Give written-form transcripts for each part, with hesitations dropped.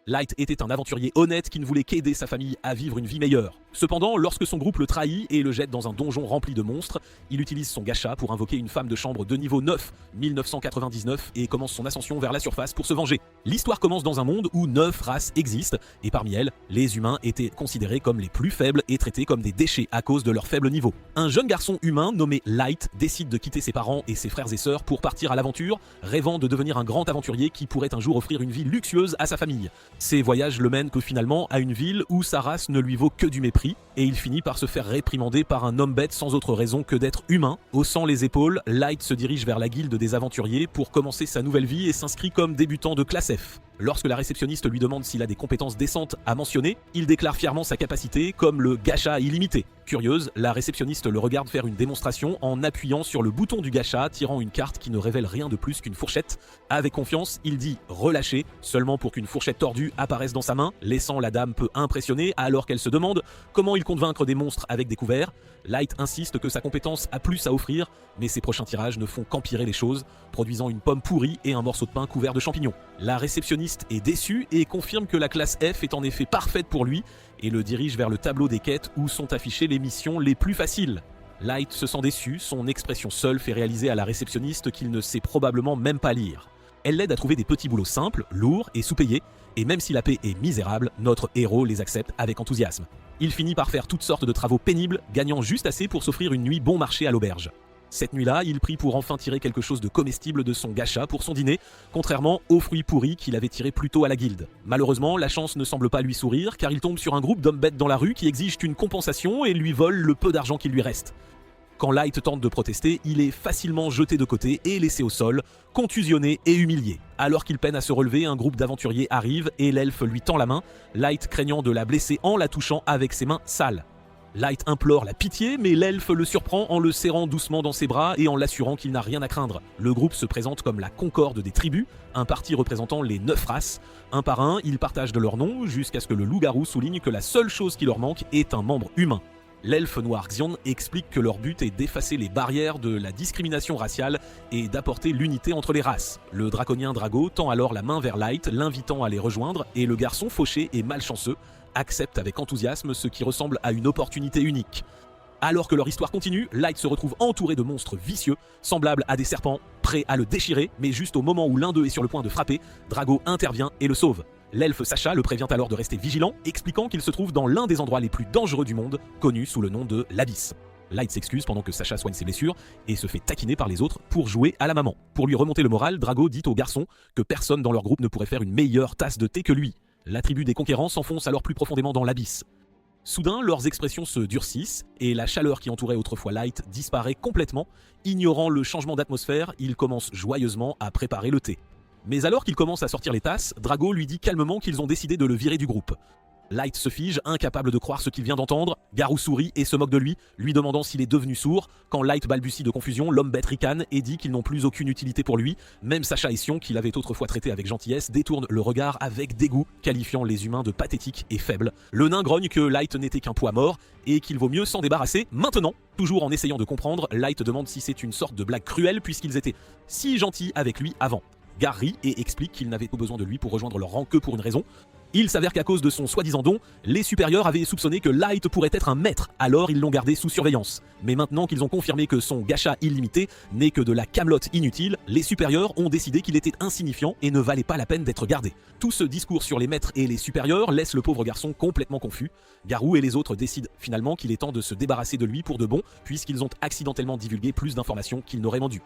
Light était un aventurier honnête qui ne voulait qu'aider sa famille à vivre une vie meilleure. Cependant, lorsque son groupe le trahit et le jette dans un donjon rempli de monstres, il utilise son gacha pour invoquer une femme de chambre de niveau 9, 1999, et commence son ascension vers la surface pour se venger. L'histoire commence dans un monde où 9 races existent, et parmi elles, les humains étaient considérés comme les plus faibles et traités comme des déchets à cause de leur faible niveau. Un jeune garçon humain nommé Light décide de quitter ses parents et ses frères et sœurs pour partir à l'aventure, rêvant de devenir un grand aventurier qui pourrait un jour offrir une vie luxueuse à sa famille. Ces voyages le mènent finalement à une ville où sa race ne lui vaut que du mépris, et il finit par se faire réprimander par un homme bête sans autre raison que d'être humain. Haussant les épaules, Light se dirige vers la guilde des aventuriers pour commencer sa nouvelle vie et s'inscrit comme débutant de classe F. Lorsque la réceptionniste lui demande s'il a des compétences décentes à mentionner, il déclare fièrement sa capacité comme le gacha illimité. Curieuse, la réceptionniste le regarde faire une démonstration en appuyant sur le bouton du gacha, tirant une carte qui ne révèle rien de plus qu'une fourchette. Avec confiance, il dit « relâcher », seulement pour qu'une fourchette tordue apparaisse dans sa main, laissant la dame peu impressionnée alors qu'elle se demande comment il compte vaincre des monstres avec des couverts. Light insiste que sa compétence a plus à offrir, mais ses prochains tirages ne font qu'empirer les choses, produisant une pomme pourrie et un morceau de pain couvert de champignons. La réceptionniste est déçue et confirme que la classe F est en effet parfaite pour lui et le dirige vers le tableau des quêtes où sont affichées les missions les plus faciles. Light se sent déçu, son expression seule fait réaliser à la réceptionniste qu'il ne sait probablement même pas lire. Elle l'aide à trouver des petits boulots simples, lourds et sous-payés, et même si la paie est misérable, notre héros les accepte avec enthousiasme. Il finit par faire toutes sortes de travaux pénibles, gagnant juste assez pour s'offrir une nuit bon marché à l'auberge. Cette nuit-là, il prie pour enfin tirer quelque chose de comestible de son gacha pour son dîner, contrairement aux fruits pourris qu'il avait tirés plus tôt à la guilde. Malheureusement, la chance ne semble pas lui sourire, car il tombe sur un groupe d'hommes bêtes dans la rue qui exigent une compensation et lui volent le peu d'argent qui lui reste. Quand Light tente de protester, il est facilement jeté de côté et laissé au sol, contusionné et humilié. Alors qu'il peine à se relever, un groupe d'aventuriers arrive et l'elfe lui tend la main, Light craignant de la blesser en la touchant avec ses mains sales. Light implore la pitié, mais l'elfe le surprend en le serrant doucement dans ses bras et en l'assurant qu'il n'a rien à craindre. Le groupe se présente comme la Concorde des tribus, un parti représentant les 9 races. Un par un, ils partagent de leur nom jusqu'à ce que le loup-garou souligne que la seule chose qui leur manque est un membre humain. L'elfe noir Xion explique que leur but est d'effacer les barrières de la discrimination raciale et d'apporter l'unité entre les races. Le draconien Drago tend alors la main vers Light, l'invitant à les rejoindre, et le garçon fauché et malchanceux accepte avec enthousiasme ce qui ressemble à une opportunité unique. Alors que leur histoire continue, Light se retrouve entouré de monstres vicieux, semblables à des serpents, prêts à le déchirer, mais juste au moment où l'un d'eux est sur le point de frapper, Drago intervient et le sauve. L'elfe Sacha le prévient alors de rester vigilant, expliquant qu'il se trouve dans l'un des endroits les plus dangereux du monde, connu sous le nom de l'Abysse. Light s'excuse pendant que Sacha soigne ses blessures et se fait taquiner par les autres pour jouer à la maman. Pour lui remonter le moral, Drago dit au garçon que personne dans leur groupe ne pourrait faire une meilleure tasse de thé que lui. La tribu des conquérants s'enfonce alors plus profondément dans l'Abysse. Soudain, leurs expressions se durcissent et la chaleur qui entourait autrefois Light disparaît complètement. Ignorant le changement d'atmosphère, il commence joyeusement à préparer le thé. Mais alors qu'il commence à sortir les tasses, Drago lui dit calmement qu'ils ont décidé de le virer du groupe. Light se fige, incapable de croire ce qu'il vient d'entendre. Garou sourit et se moque de lui demandant s'il est devenu sourd. Quand Light balbutie de confusion, l'homme bête ricane et dit qu'ils n'ont plus aucune utilité pour lui. Même Sacha et Sion, qu'il avait autrefois traité avec gentillesse, détournent le regard avec dégoût, qualifiant les humains de pathétiques et faibles. Le nain grogne que Light n'était qu'un poids mort et qu'il vaut mieux s'en débarrasser maintenant. Toujours en essayant de comprendre, Light demande si c'est une sorte de blague cruelle puisqu'ils étaient si gentils avec lui avant. Gar rit et explique qu'ils n'avaient pas besoin de lui pour rejoindre leur rang que pour une raison. Il s'avère qu'à cause de son soi-disant don, les supérieurs avaient soupçonné que Light pourrait être un maître, alors ils l'ont gardé sous surveillance. Mais maintenant qu'ils ont confirmé que son gacha illimité n'est que de la camelote inutile, les supérieurs ont décidé qu'il était insignifiant et ne valait pas la peine d'être gardé. Tout ce discours sur les maîtres et les supérieurs laisse le pauvre garçon complètement confus. Garou et les autres décident finalement qu'il est temps de se débarrasser de lui pour de bon, puisqu'ils ont accidentellement divulgué plus d'informations qu'ils n'auraient dû.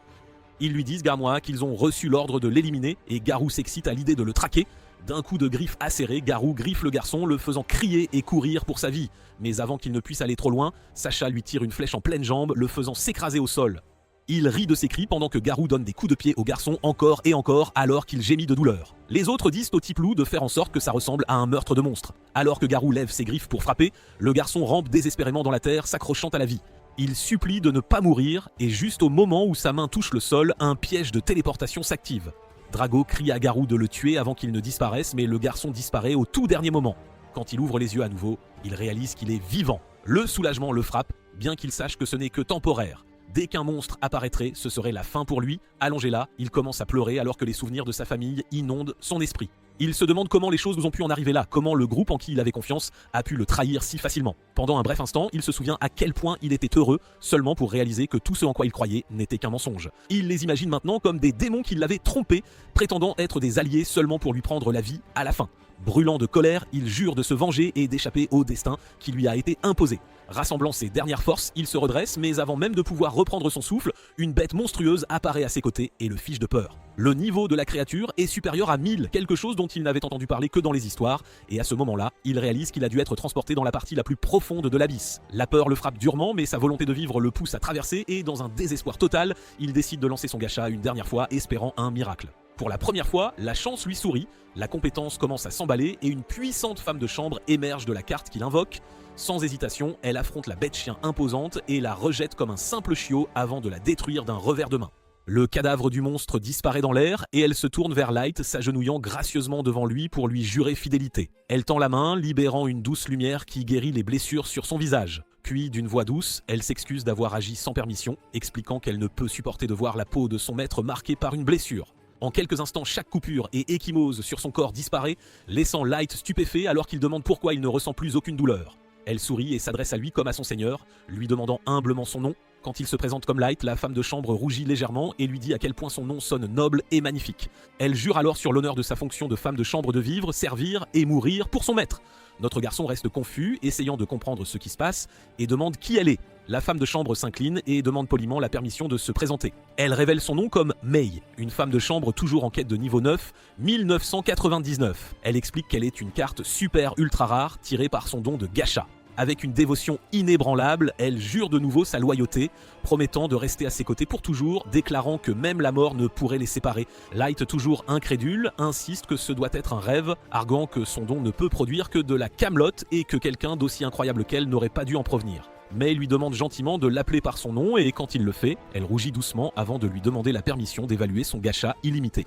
Ils lui disent Garmois qu'ils ont reçu l'ordre de l'éliminer et Garou s'excite à l'idée de le traquer. D'un coup de griffe acéré, Garou griffe le garçon, le faisant crier et courir pour sa vie. Mais avant qu'il ne puisse aller trop loin, Sacha lui tire une flèche en pleine jambe, le faisant s'écraser au sol. Il rit de ses cris pendant que Garou donne des coups de pied au garçon encore et encore alors qu'il gémit de douleur. Les autres disent au type loup de faire en sorte que ça ressemble à un meurtre de monstre. Alors que Garou lève ses griffes pour frapper, le garçon rampe désespérément dans la terre, s'accrochant à la vie. Il supplie de ne pas mourir et juste au moment où sa main touche le sol, un piège de téléportation s'active. Drago crie à Garou de le tuer avant qu'il ne disparaisse, mais le garçon disparaît au tout dernier moment. Quand il ouvre les yeux à nouveau, il réalise qu'il est vivant. Le soulagement le frappe, bien qu'il sache que ce n'est que temporaire. Dès qu'un monstre apparaîtrait, ce serait la fin pour lui. Allongé là, il commence à pleurer alors que les souvenirs de sa famille inondent son esprit. Il se demande comment les choses ont pu en arriver là, comment le groupe en qui il avait confiance a pu le trahir si facilement. Pendant un bref instant, il se souvient à quel point il était heureux, seulement pour réaliser que tout ce en quoi il croyait n'était qu'un mensonge. Il les imagine maintenant comme des démons qui l'avaient trompé, prétendant être des alliés seulement pour lui prendre la vie à la fin. Brûlant de colère, il jure de se venger et d'échapper au destin qui lui a été imposé. Rassemblant ses dernières forces, il se redresse, mais avant même de pouvoir reprendre son souffle, une bête monstrueuse apparaît à ses côtés et le fiche de peur. Le niveau de la créature est supérieur à 1000, quelque chose dont il n'avait entendu parler que dans les histoires, et à ce moment-là, il réalise qu'il a dû être transporté dans la partie la plus profonde de l'abysse. La peur le frappe durement, mais sa volonté de vivre le pousse à traverser, et dans un désespoir total, il décide de lancer son gacha une dernière fois, espérant un miracle. Pour la première fois, la chance lui sourit, la compétence commence à s'emballer et une puissante femme de chambre émerge de la carte qu'il invoque. Sans hésitation, elle affronte la bête chien imposante et la rejette comme un simple chiot avant de la détruire d'un revers de main. Le cadavre du monstre disparaît dans l'air et elle se tourne vers Light, s'agenouillant gracieusement devant lui pour lui jurer fidélité. Elle tend la main, libérant une douce lumière qui guérit les blessures sur son visage. Puis, d'une voix douce, elle s'excuse d'avoir agi sans permission, expliquant qu'elle ne peut supporter de voir la peau de son maître marquée par une blessure. En quelques instants, chaque coupure et échymose sur son corps disparaît, laissant Light stupéfait alors qu'il demande pourquoi il ne ressent plus aucune douleur. Elle sourit et s'adresse à lui comme à son seigneur, lui demandant humblement son nom. Quand il se présente comme Light, la femme de chambre rougit légèrement et lui dit à quel point son nom sonne noble et magnifique. Elle jure alors sur l'honneur de sa fonction de femme de chambre de vivre, servir et mourir pour son maître. Notre garçon reste confus, essayant de comprendre ce qui se passe, et demande qui elle est. La femme de chambre s'incline et demande poliment la permission de se présenter. Elle révèle son nom comme Mei, une femme de chambre toujours en quête de niveau 9, 1999. Elle explique qu'elle est une carte super ultra rare tirée par son don de gacha. Avec une dévotion inébranlable, elle jure de nouveau sa loyauté, promettant de rester à ses côtés pour toujours, déclarant que même la mort ne pourrait les séparer. Light, toujours incrédule, insiste que ce doit être un rêve, arguant que son don ne peut produire que de la camelote et que quelqu'un d'aussi incroyable qu'elle n'aurait pas dû en provenir. Mais il lui demande gentiment de l'appeler par son nom et quand il le fait, elle rougit doucement avant de lui demander la permission d'évaluer son gacha illimité.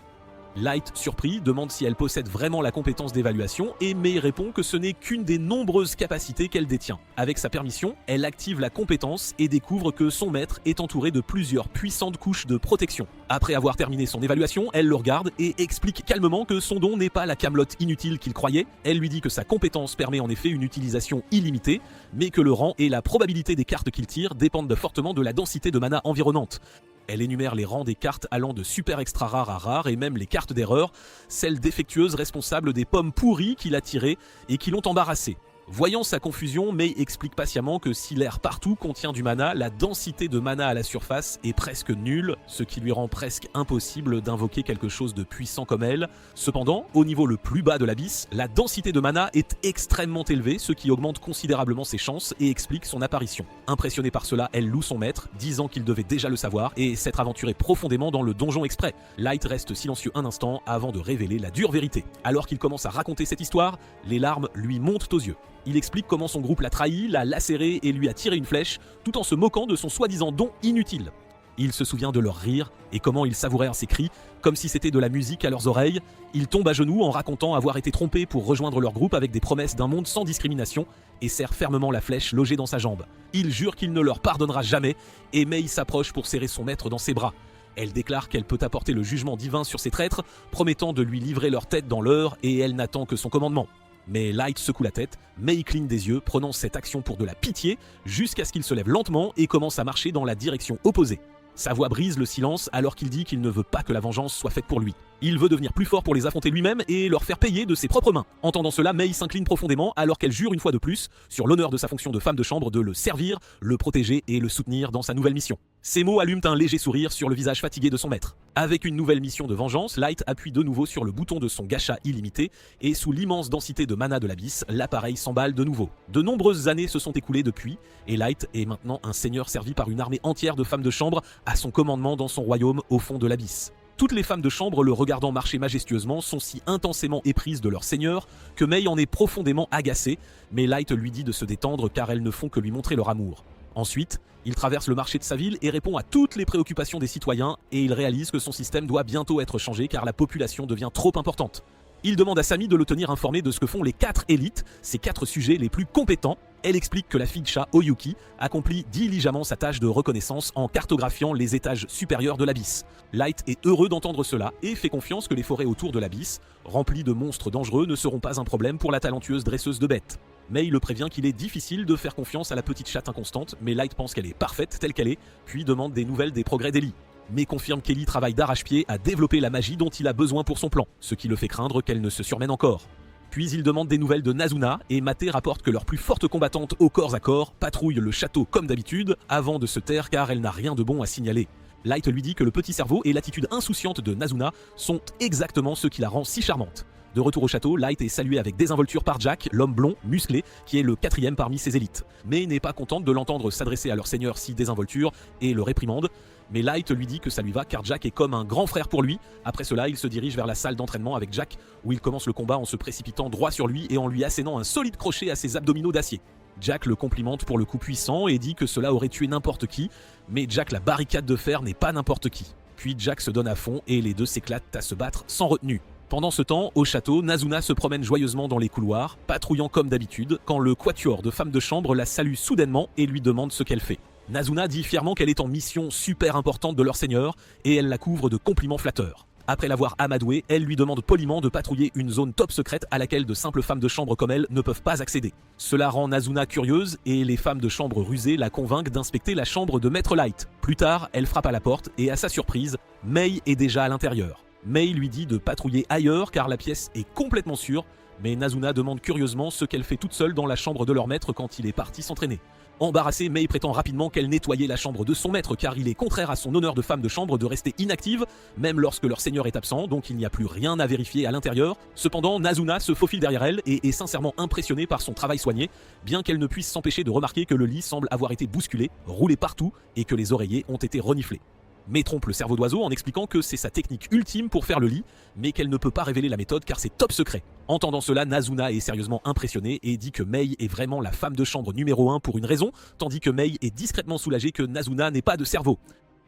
Light, surpris, demande si elle possède vraiment la compétence d'évaluation et Mei répond que ce n'est qu'une des nombreuses capacités qu'elle détient. Avec sa permission, elle active la compétence et découvre que son maître est entouré de plusieurs puissantes couches de protection. Après avoir terminé son évaluation, elle le regarde et explique calmement que son don n'est pas la camelote inutile qu'il croyait. Elle lui dit que sa compétence permet en effet une utilisation illimitée, mais que le rang et la probabilité des cartes qu'il tire dépendent fortement de la densité de mana environnante. Elle énumère les rangs des cartes allant de super extra rares à rares et même les cartes d'erreur, celles défectueuses responsables des pommes pourries qu'il a tirées et qui l'ont embarrassé. Voyant sa confusion, Mei explique patiemment que si l'air partout contient du mana, la densité de mana à la surface est presque nulle, ce qui lui rend presque impossible d'invoquer quelque chose de puissant comme elle. Cependant, au niveau le plus bas de l'abysse, la densité de mana est extrêmement élevée, ce qui augmente considérablement ses chances et explique son apparition. Impressionnée par cela, elle loue son maître, disant qu'il devait déjà le savoir et s'être aventuré profondément dans le donjon exprès. Light reste silencieux un instant avant de révéler la dure vérité. Alors qu'il commence à raconter cette histoire, les larmes lui montent aux yeux. Il explique comment son groupe l'a trahi, l'a lacéré et lui a tiré une flèche, tout en se moquant de son soi-disant don inutile. Il se souvient de leur rire et comment ils savourèrent ses cris, comme si c'était de la musique à leurs oreilles. Il tombe à genoux en racontant avoir été trompé pour rejoindre leur groupe avec des promesses d'un monde sans discrimination et serre fermement la flèche logée dans sa jambe. Il jure qu'il ne leur pardonnera jamais et Mei s'approche pour serrer son maître dans ses bras. Elle déclare qu'elle peut apporter le jugement divin sur ces traîtres, promettant de lui livrer leur tête dans l'heure et elle n'attend que son commandement. Mais Light secoue la tête, Mei cligne des yeux, prenant cette action pour de la pitié, jusqu'à ce qu'il se lève lentement et commence à marcher dans la direction opposée. Sa voix brise le silence alors qu'il dit qu'il ne veut pas que la vengeance soit faite pour lui. Il veut devenir plus fort pour les affronter lui-même et leur faire payer de ses propres mains. Entendant cela, Mei s'incline profondément alors qu'elle jure une fois de plus, sur l'honneur de sa fonction de femme de chambre, de le servir, le protéger et le soutenir dans sa nouvelle mission. Ces mots allument un léger sourire sur le visage fatigué de son maître. Avec une nouvelle mission de vengeance, Light appuie de nouveau sur le bouton de son gacha illimité et sous l'immense densité de mana de l'abysse, l'appareil s'emballe de nouveau. De nombreuses années se sont écoulées depuis et Light est maintenant un seigneur servi par une armée entière de femmes de chambre à son commandement dans son royaume au fond de l'abysse. Toutes les femmes de chambre, le regardant marcher majestueusement, sont si intensément éprises de leur seigneur que Mei en est profondément agacée, mais Light lui dit de se détendre car elles ne font que lui montrer leur amour. Ensuite, il traverse le marché de sa ville et répond à toutes les préoccupations des citoyens et il réalise que son système doit bientôt être changé car la population devient trop importante. Il demande à Sami de le tenir informé de ce que font les 4 élites, ces 4 sujets les plus compétents. Elle explique que la fille de chat, Oyuki, accomplit diligemment sa tâche de reconnaissance en cartographiant les étages supérieurs de l'abysse. Light est heureux d'entendre cela et fait confiance que les forêts autour de l'abysse, remplies de monstres dangereux, ne seront pas un problème pour la talentueuse dresseuse de bêtes. May le prévient qu'il est difficile de faire confiance à la petite chatte inconstante, mais Light pense qu'elle est parfaite telle qu'elle est, puis demande des nouvelles des progrès d'Ellie. Mais confirme qu'Ellie travaille d'arrache-pied à développer la magie dont il a besoin pour son plan, ce qui le fait craindre qu'elle ne se surmène encore. Puis il demande des nouvelles de Nazuna, et Mate rapporte que leur plus forte combattante au corps à corps patrouille le château comme d'habitude, avant de se taire car elle n'a rien de bon à signaler. Light lui dit que le petit cerveau et l'attitude insouciante de Nazuna sont exactement ce qui la rend si charmante. De retour au château, Light est salué avec désinvolture par Jack, l'homme blond, musclé, qui est le 4e parmi ses élites. Mais n'est pas contente de l'entendre s'adresser à leur seigneur si désinvolture et le réprimande. Mais Light lui dit que ça lui va car Jack est comme un grand frère pour lui. Après cela, il se dirige vers la salle d'entraînement avec Jack, où il commence le combat en se précipitant droit sur lui et en lui assénant un solide crochet à ses abdominaux d'acier. Jack le complimente pour le coup puissant et dit que cela aurait tué n'importe qui, mais Jack la barricade de fer n'est pas n'importe qui. Puis Jack se donne à fond et les deux s'éclatent à se battre sans retenue. Pendant ce temps, au château, Nazuna se promène joyeusement dans les couloirs, patrouillant comme d'habitude, quand le quatuor de femmes de chambre la salue soudainement et lui demande ce qu'elle fait. Nazuna dit fièrement qu'elle est en mission super importante de leur seigneur, et elle la couvre de compliments flatteurs. Après l'avoir amadouée, elle lui demande poliment de patrouiller une zone top secrète à laquelle de simples femmes de chambre comme elle ne peuvent pas accéder. Cela rend Nazuna curieuse, et les femmes de chambre rusées la convainquent d'inspecter la chambre de Maître Light. Plus tard, elle frappe à la porte, et à sa surprise, May est déjà à l'intérieur. May lui dit de patrouiller ailleurs car la pièce est complètement sûre, mais Nazuna demande curieusement ce qu'elle fait toute seule dans la chambre de leur maître quand il est parti s'entraîner. Embarrassée, May prétend rapidement qu'elle nettoyait la chambre de son maître car il est contraire à son honneur de femme de chambre de rester inactive, même lorsque leur seigneur est absent, donc il n'y a plus rien à vérifier à l'intérieur. Cependant, Nazuna se faufile derrière elle et est sincèrement impressionnée par son travail soigné, bien qu'elle ne puisse s'empêcher de remarquer que le lit semble avoir été bousculé, roulé partout et que les oreillers ont été reniflés. May trompe le cerveau d'oiseau en expliquant que c'est sa technique ultime pour faire le lit, mais qu'elle ne peut pas révéler la méthode car c'est top secret. Entendant cela, Nazuna est sérieusement impressionnée et dit que May est vraiment la femme de chambre numéro 1 pour une raison, tandis que May est discrètement soulagée que Nazuna n'ait pas de cerveau.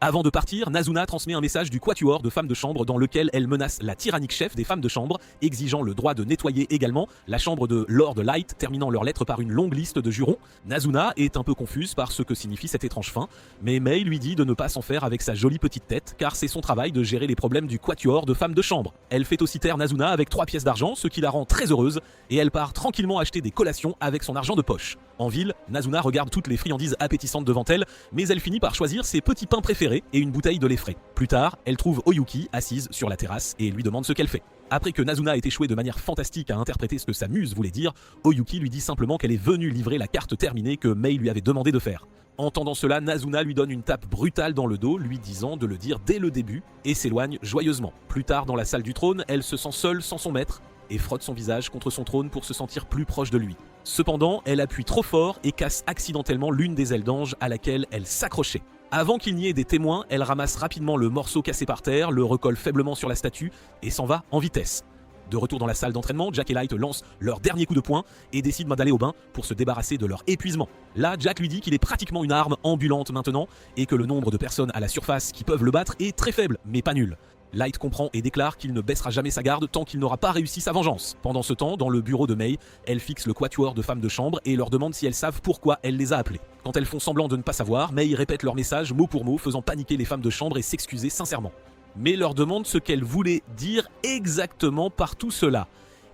Avant de partir, Nazuna transmet un message du quatuor de femmes de chambre dans lequel elle menace la tyrannique chef des femmes de chambre, exigeant le droit de nettoyer également la chambre de Lord Light, terminant leur lettre par une longue liste de jurons. Nazuna est un peu confuse par ce que signifie cette étrange fin, mais May lui dit de ne pas s'en faire avec sa jolie petite tête, car c'est son travail de gérer les problèmes du quatuor de femmes de chambre. Elle fait aussi taire Nazuna avec 3 pièces d'argent, ce qui la rend très heureuse, et elle part tranquillement acheter des collations avec son argent de poche. En ville, Nazuna regarde toutes les friandises appétissantes devant elle, mais elle finit par choisir ses petits pains préférés et une bouteille de lait frais. Plus tard, elle trouve Oyuki assise sur la terrasse et lui demande ce qu'elle fait. Après que Nazuna ait échoué de manière fantastique à interpréter ce que sa muse voulait dire, Oyuki lui dit simplement qu'elle est venue livrer la carte terminée que May lui avait demandé de faire. Entendant cela, Nazuna lui donne une tape brutale dans le dos, lui disant de le dire dès le début, et s'éloigne joyeusement. Plus tard, dans la salle du trône, elle se sent seule sans son maître, et frotte son visage contre son trône pour se sentir plus proche de lui. Cependant, elle appuie trop fort et casse accidentellement l'une des ailes d'ange à laquelle elle s'accrochait. Avant qu'il n'y ait des témoins, elle ramasse rapidement le morceau cassé par terre, le recolle faiblement sur la statue et s'en va en vitesse. De retour dans la salle d'entraînement, Jack et Light lancent leur dernier coup de poing et décident d'aller au bain pour se débarrasser de leur épuisement. Là, Jack lui dit qu'il est pratiquement une arme ambulante maintenant et que le nombre de personnes à la surface qui peuvent le battre est très faible, mais pas nul. Light comprend et déclare qu'il ne baissera jamais sa garde tant qu'il n'aura pas réussi sa vengeance. Pendant ce temps, dans le bureau de May, elle fixe le quatuor de femmes de chambre et leur demande si elles savent pourquoi elle les a appelées. Quand elles font semblant de ne pas savoir, May répète leur message mot pour mot, faisant paniquer les femmes de chambre et s'excuser sincèrement. Mais leur demande ce qu'elle voulait dire exactement par tout cela.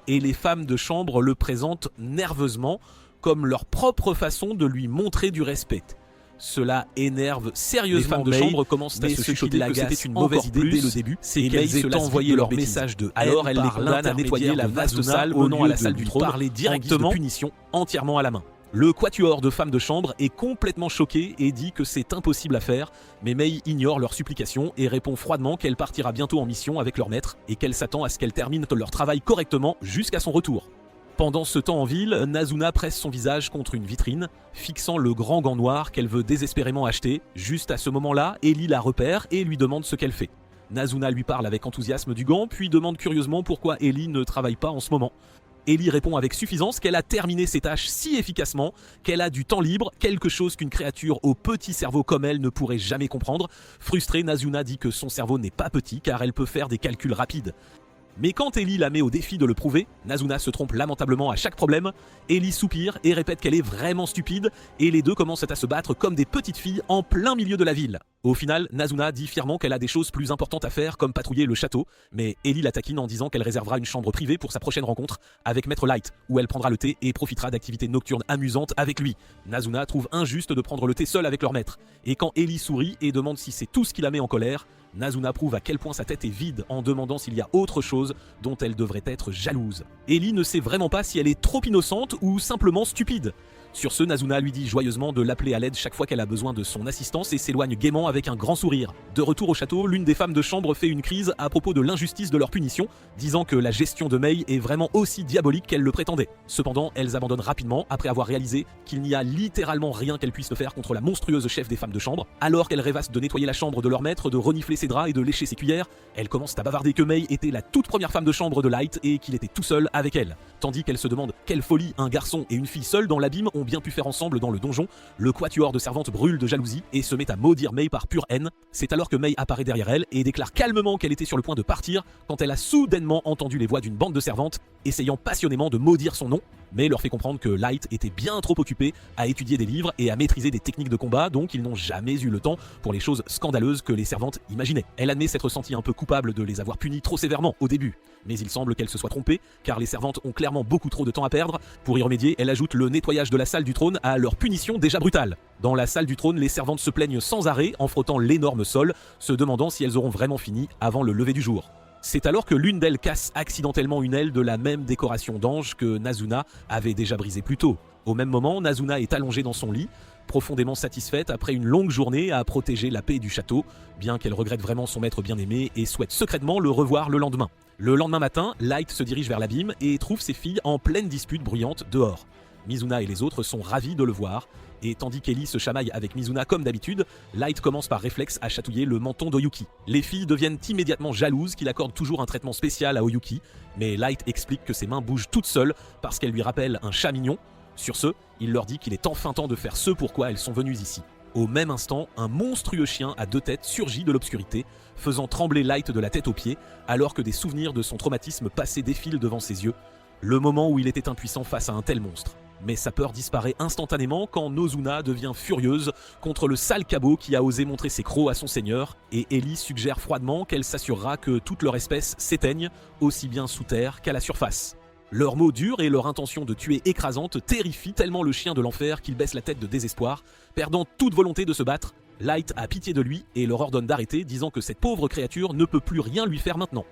Et les femmes de chambre le présentent nerveusement comme leur propre façon de lui montrer du respect. Cela énerve sérieusement May. Les femmes de chambre commencent à se chuchoter que c'était une mauvaise idée dès le début, c'est qu'elles aient envoyé leur message de alors elle les condamne à nettoyer la vaste salle menant à la salle du trône, parler directement en punition entièrement à la main. Le quatuor de femmes de chambre est complètement choqué et dit que c'est impossible à faire, mais May ignore leurs supplications et répond froidement qu'elle partira bientôt en mission avec leur maître et qu'elle s'attend à ce qu'elles terminent leur travail correctement jusqu'à son retour. Pendant ce temps en ville, Nazuna presse son visage contre une vitrine, fixant le grand gant noir qu'elle veut désespérément acheter. Juste à ce moment-là, Ellie la repère et lui demande ce qu'elle fait. Nazuna lui parle avec enthousiasme du gant, puis demande curieusement pourquoi Ellie ne travaille pas en ce moment. Ellie répond avec suffisance qu'elle a terminé ses tâches si efficacement qu'elle a du temps libre, quelque chose qu'une créature au petit cerveau comme elle ne pourrait jamais comprendre. Frustrée, Nazuna dit que son cerveau n'est pas petit car elle peut faire des calculs rapides. Mais quand Ellie la met au défi de le prouver, Nazuna se trompe lamentablement à chaque problème, Ellie soupire et répète qu'elle est vraiment stupide, et les deux commencent à se battre comme des petites filles en plein milieu de la ville. Au final, Nazuna dit fièrement qu'elle a des choses plus importantes à faire comme patrouiller le château, mais Ellie la taquine en disant qu'elle réservera une chambre privée pour sa prochaine rencontre avec Maître Light, où elle prendra le thé et profitera d'activités nocturnes amusantes avec lui. Nazuna trouve injuste de prendre le thé seule avec leur maître, et quand Ellie sourit et demande si c'est tout ce qui la met en colère, Nazuna prouve à quel point sa tête est vide en demandant s'il y a autre chose dont elle devrait être jalouse. Ellie ne sait vraiment pas si elle est trop innocente ou simplement stupide. Sur ce, Nazuna lui dit joyeusement de l'appeler à l'aide chaque fois qu'elle a besoin de son assistance et s'éloigne gaiement avec un grand sourire. De retour au château, l'une des femmes de chambre fait une crise à propos de l'injustice de leur punition, disant que la gestion de Mei est vraiment aussi diabolique qu'elle le prétendait. Cependant, elles abandonnent rapidement après avoir réalisé qu'il n'y a littéralement rien qu'elles puissent faire contre la monstrueuse chef des femmes de chambre. Alors qu'elles rêvassent de nettoyer la chambre de leur maître, de renifler ses draps et de lécher ses cuillères, elles commencent à bavarder que Mei était la toute première femme de chambre de Light et qu'il était tout seul avec elle. Tandis qu'elles se demandent quelle folie un garçon et une fille seuls dans l'abîme ont bien pu faire ensemble dans le donjon, le quatuor de servantes brûle de jalousie et se met à maudire Mei par pure haine. C'est alors que Mei apparaît derrière elle et déclare calmement qu'elle était sur le point de partir quand elle a soudainement entendu les voix d'une bande de servantes essayant passionnément de maudire son nom, mais leur fait comprendre que Light était bien trop occupé à étudier des livres et à maîtriser des techniques de combat, donc ils n'ont jamais eu le temps pour les choses scandaleuses que les servantes imaginaient. Elle admet s'être sentie un peu coupable de les avoir punis trop sévèrement au début, mais il semble qu'elle se soit trompée, car les servantes ont clairement beaucoup trop de temps à perdre. Pour y remédier, elle ajoute le nettoyage de la salle du trône à leur punition déjà brutale. Dans la salle du trône, les servantes se plaignent sans arrêt en frottant l'énorme sol, se demandant si elles auront vraiment fini avant le lever du jour. C'est alors que l'une d'elles casse accidentellement une aile de la même décoration d'ange que Nazuna avait déjà brisée plus tôt. Au même moment, Nazuna est allongée dans son lit, profondément satisfaite après une longue journée à protéger la paix du château, bien qu'elle regrette vraiment son maître bien-aimé et souhaite secrètement le revoir le lendemain. Le lendemain matin, Light se dirige vers l'abîme et trouve ses filles en pleine dispute bruyante dehors. Mizuna et les autres sont ravis de le voir, et tandis qu'Ellie se chamaille avec Mizuna comme d'habitude, Light commence par réflexe à chatouiller le menton d'Oyuki. Les filles deviennent immédiatement jalouses qu'il accorde toujours un traitement spécial à Oyuki, mais Light explique que ses mains bougent toutes seules parce qu'elles lui rappellent un chat mignon. Sur ce, il leur dit qu'il est enfin temps de faire ce pourquoi elles sont venues ici. Au même instant, un monstrueux chien à 2 têtes surgit de l'obscurité, faisant trembler Light de la tête aux pieds, alors que des souvenirs de son traumatisme passé défilent devant ses yeux, le moment où il était impuissant face à un tel monstre. Mais sa peur disparaît instantanément quand Nozuna devient furieuse contre le sale cabot qui a osé montrer ses crocs à son seigneur, et Ellie suggère froidement qu'elle s'assurera que toute leur espèce s'éteigne, aussi bien sous terre qu'à la surface. Leurs mots durs et leur intention de tuer écrasante terrifient tellement le chien de l'enfer qu'il baisse la tête de désespoir, perdant toute volonté de se battre. Light a pitié de lui et leur ordonne d'arrêter, disant que cette pauvre créature ne peut plus rien lui faire maintenant.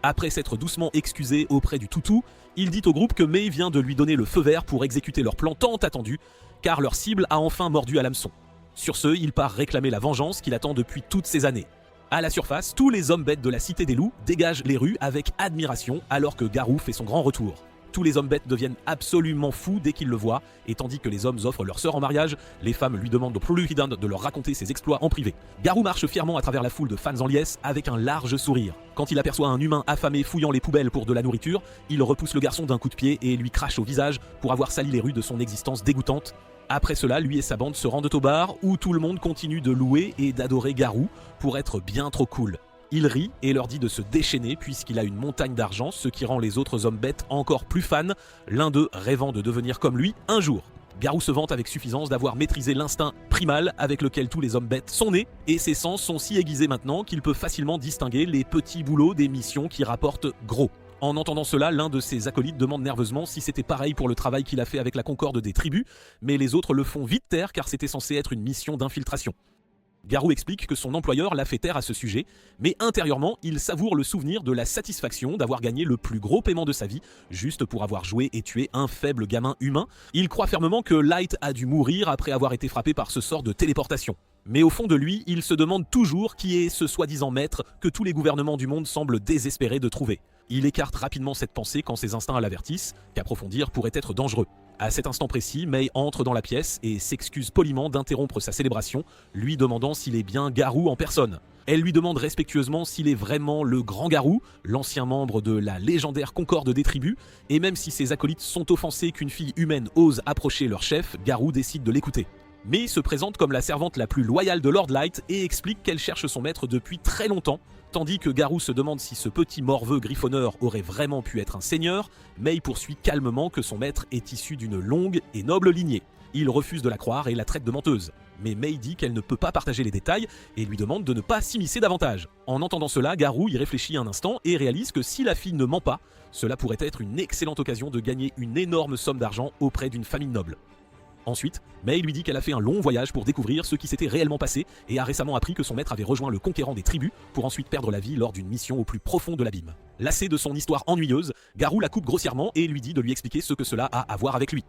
Après s'être doucement excusé auprès du toutou, il dit au groupe que Mei vient de lui donner le feu vert pour exécuter leur plan tant attendu, car leur cible a enfin mordu à l'hameçon. Sur ce, il part réclamer la vengeance qu'il attend depuis toutes ces années. À la surface, tous les hommes bêtes de la Cité des Loups dégagent les rues avec admiration alors que Garou fait son grand retour. Tous les hommes bêtes deviennent absolument fous dès qu'ils le voient, et tandis que les hommes offrent leur sœur en mariage, les femmes lui demandent au Pruluhidan de leur raconter ses exploits en privé. Garou marche fièrement à travers la foule de fans en liesse avec un large sourire. Quand il aperçoit un humain affamé fouillant les poubelles pour de la nourriture, il repousse le garçon d'un coup de pied et lui crache au visage pour avoir sali les rues de son existence dégoûtante. Après cela, lui et sa bande se rendent au bar où tout le monde continue de louer et d'adorer Garou pour être bien trop cool. Il rit et leur dit de se déchaîner puisqu'il a une montagne d'argent, ce qui rend les autres hommes bêtes encore plus fans, l'un d'eux rêvant de devenir comme lui un jour. Garou se vante avec suffisance d'avoir maîtrisé l'instinct primal avec lequel tous les hommes bêtes sont nés, et ses sens sont si aiguisés maintenant qu'il peut facilement distinguer les petits boulots des missions qui rapportent gros. En entendant cela, l'un de ses acolytes demande nerveusement si c'était pareil pour le travail qu'il a fait avec la concorde des tribus, mais les autres le font vite taire car c'était censé être une mission d'infiltration. Garou explique que son employeur l'a fait taire à ce sujet, mais intérieurement, il savoure le souvenir de la satisfaction d'avoir gagné le plus gros paiement de sa vie, juste pour avoir joué et tué un faible gamin humain. Il croit fermement que Light a dû mourir après avoir été frappé par ce sort de téléportation. Mais au fond de lui, il se demande toujours qui est ce soi-disant maître que tous les gouvernements du monde semblent désespérés de trouver. Il écarte rapidement cette pensée quand ses instincts l'avertissent qu'approfondir pourrait être dangereux. À cet instant précis, Mei entre dans la pièce et s'excuse poliment d'interrompre sa célébration, lui demandant s'il est bien Garou en personne. Elle lui demande respectueusement s'il est vraiment le grand Garou, l'ancien membre de la légendaire Concorde des Tribus, et même si ses acolytes sont offensés qu'une fille humaine ose approcher leur chef, Garou décide de l'écouter. mais se présente comme la servante la plus loyale de Lord Light et explique qu'elle cherche son maître depuis très longtemps. Tandis que Garou se demande si ce petit morveux griffonneur aurait vraiment pu être un seigneur, May poursuit calmement que son maître est issu d'une longue et noble lignée. Il refuse de la croire et la traite de menteuse. Mais May dit qu'elle ne peut pas partager les détails et lui demande de ne pas s'immiscer davantage. En entendant cela, Garou y réfléchit un instant et réalise que si la fille ne ment pas, cela pourrait être une excellente occasion de gagner une énorme somme d'argent auprès d'une famille noble. Ensuite, May lui dit qu'elle a fait un long voyage pour découvrir ce qui s'était réellement passé et a récemment appris que son maître avait rejoint le conquérant des tribus pour ensuite perdre la vie lors d'une mission au plus profond de l'abîme. Lassé de son histoire ennuyeuse, Garou la coupe grossièrement et lui dit de lui expliquer ce que cela a à voir avec lui.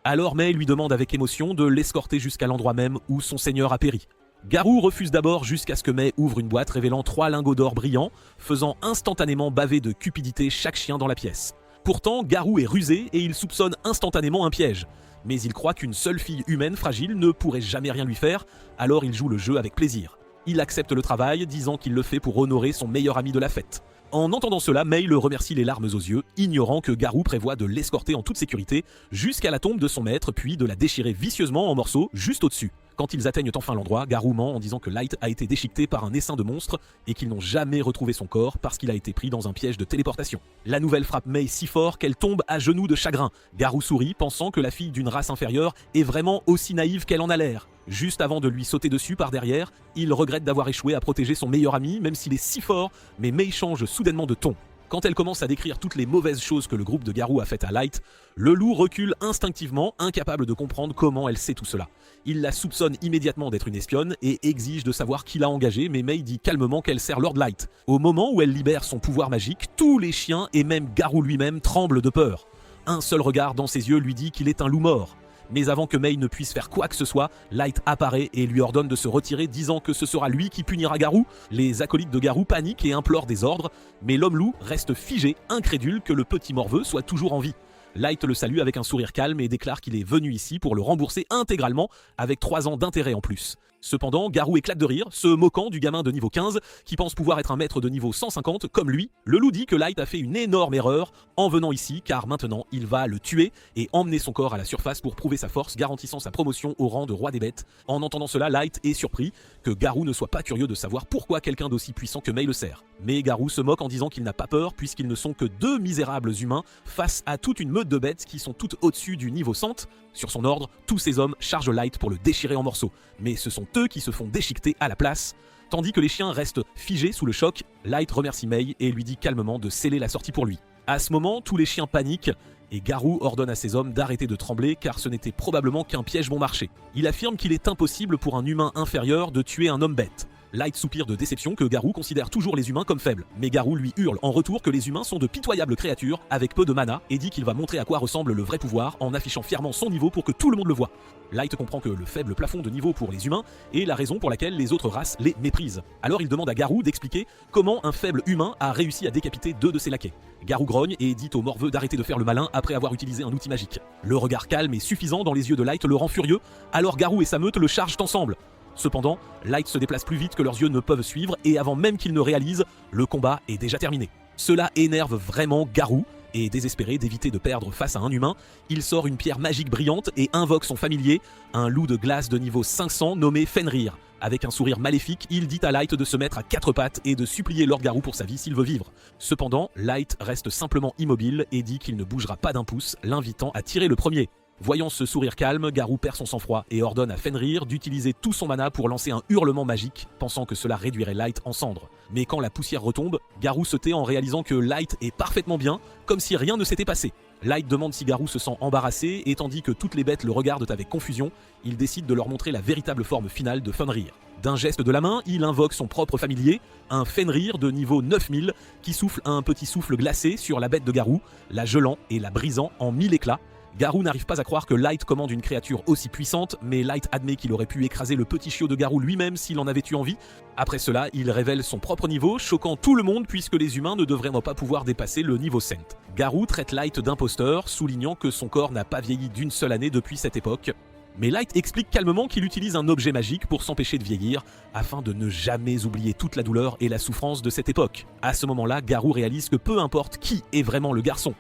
Alors May lui demande avec émotion de l'escorter jusqu'à l'endroit même où son seigneur a péri. Garou refuse d'abord jusqu'à ce que May ouvre une boîte révélant 3 lingots d'or brillants, faisant instantanément baver de cupidité chaque chien dans la pièce. Pourtant, Garou est rusé et il soupçonne instantanément un piège. Mais il croit qu'une seule fille humaine fragile ne pourrait jamais rien lui faire, alors il joue le jeu avec plaisir. Il accepte le travail, disant qu'il le fait pour honorer son meilleur ami de la fête. En entendant cela, May le remercie les larmes aux yeux, ignorant que Garou prévoit de l'escorter en toute sécurité jusqu'à la tombe de son maître, puis de la déchirer vicieusement en morceaux juste au-dessus. Quand ils atteignent enfin l'endroit, Garou ment en disant que Light a été déchiqueté par un essaim de monstre et qu'ils n'ont jamais retrouvé son corps parce qu'il a été pris dans un piège de téléportation. La nouvelle frappe May si fort qu'elle tombe à genoux de chagrin. Garou sourit, pensant que la fille d'une race inférieure est vraiment aussi naïve qu'elle en a l'air. Juste avant de lui sauter dessus par derrière, il regrette d'avoir échoué à protéger son meilleur ami, même s'il est si fort, mais May change soudainement de ton. Quand elle commence à décrire toutes les mauvaises choses que le groupe de Garou a faites à Light, le loup recule instinctivement, incapable de comprendre comment elle sait tout cela. Il la soupçonne immédiatement d'être une espionne et exige de savoir qui l'a engagée, mais May dit calmement qu'elle sert Lord Light. Au moment où elle libère son pouvoir magique, tous les chiens et même Garou lui-même tremblent de peur. Un seul regard dans ses yeux lui dit qu'il est un loup mort. Mais avant que May ne puisse faire quoi que ce soit, Light apparaît et lui ordonne de se retirer, disant que ce sera lui qui punira Garou. Les acolytes de Garou paniquent et implorent des ordres, mais l'homme-loup reste figé, incrédule que le petit morveux soit toujours en vie. Light le salue avec un sourire calme et déclare qu'il est venu ici pour le rembourser intégralement, avec 3 ans d'intérêt en plus. Cependant, Garou éclate de rire, se moquant du gamin de niveau 15 qui pense pouvoir être un maître de niveau 150 comme lui. Le loup dit que Light a fait une énorme erreur en venant ici car maintenant il va le tuer et emmener son corps à la surface pour prouver sa force, garantissant sa promotion au rang de roi des bêtes. En entendant cela, Light est surpris que Garou ne soit pas curieux de savoir pourquoi quelqu'un d'aussi puissant que May le sert. Mais Garou se moque en disant qu'il n'a pas peur puisqu'ils ne sont que 2 misérables humains face à toute une meute de bêtes qui sont toutes au-dessus du niveau 100. Sur son ordre, tous ces hommes chargent Light pour le déchirer en morceaux. Mais ce sont eux qui se font déchiqueter à la place. Tandis que les chiens restent figés sous le choc, Light remercie May et lui dit calmement de sceller la sortie pour lui. À ce moment, tous les chiens paniquent et Garou ordonne à ses hommes d'arrêter de trembler car ce n'était probablement qu'un piège bon marché. Il affirme qu'il est impossible pour un humain inférieur de tuer un homme bête. Light soupire de déception que Garou considère toujours les humains comme faibles, mais Garou lui hurle en retour que les humains sont de pitoyables créatures avec peu de mana et dit qu'il va montrer à quoi ressemble le vrai pouvoir en affichant fièrement son niveau pour que tout le monde le voie. Light comprend que le faible plafond de niveau pour les humains est la raison pour laquelle les autres races les méprisent. Alors il demande à Garou d'expliquer comment un faible humain a réussi à décapiter 2 de ses laquais. Garou grogne et dit au morveux d'arrêter de faire le malin après avoir utilisé un outil magique. Le regard calme et suffisant dans les yeux de Light le rend furieux, alors Garou et sa meute le chargent ensemble. Cependant, Light se déplace plus vite que leurs yeux ne peuvent suivre et avant même qu'ils ne réalisent, le combat est déjà terminé. Cela énerve vraiment Garou et désespéré d'éviter de perdre face à un humain, il sort une pierre magique brillante et invoque son familier, un loup de glace de niveau 500 nommé Fenrir. Avec un sourire maléfique, il dit à Light de se mettre à 4 pattes et de supplier Lord Garou pour sa vie s'il veut vivre. Cependant, Light reste simplement immobile et dit qu'il ne bougera pas d'un pouce, l'invitant à tirer le premier. Voyant ce sourire calme, Garou perd son sang-froid et ordonne à Fenrir d'utiliser tout son mana pour lancer un hurlement magique, pensant que cela réduirait Light en cendres. Mais quand la poussière retombe, Garou se tait en réalisant que Light est parfaitement bien, comme si rien ne s'était passé. Light demande si Garou se sent embarrassé et tandis que toutes les bêtes le regardent avec confusion, il décide de leur montrer la véritable forme finale de Fenrir. D'un geste de la main, il invoque son propre familier, un Fenrir de niveau 9000, qui souffle un petit souffle glacé sur la bête de Garou, la gelant et la brisant en 1000 éclats. Garou n'arrive pas à croire que Light commande une créature aussi puissante, mais Light admet qu'il aurait pu écraser le petit chiot de Garou lui-même s'il en avait eu envie. Après cela, il révèle son propre niveau, choquant tout le monde puisque les humains ne devraient pas pouvoir dépasser le niveau 100. Garou traite Light d'imposteur, soulignant que son corps n'a pas vieilli d'une seule année depuis cette époque. Mais Light explique calmement qu'il utilise un objet magique pour s'empêcher de vieillir, afin de ne jamais oublier toute la douleur et la souffrance de cette époque. À ce moment-là, Garou réalise que peu importe qui est vraiment le garçon.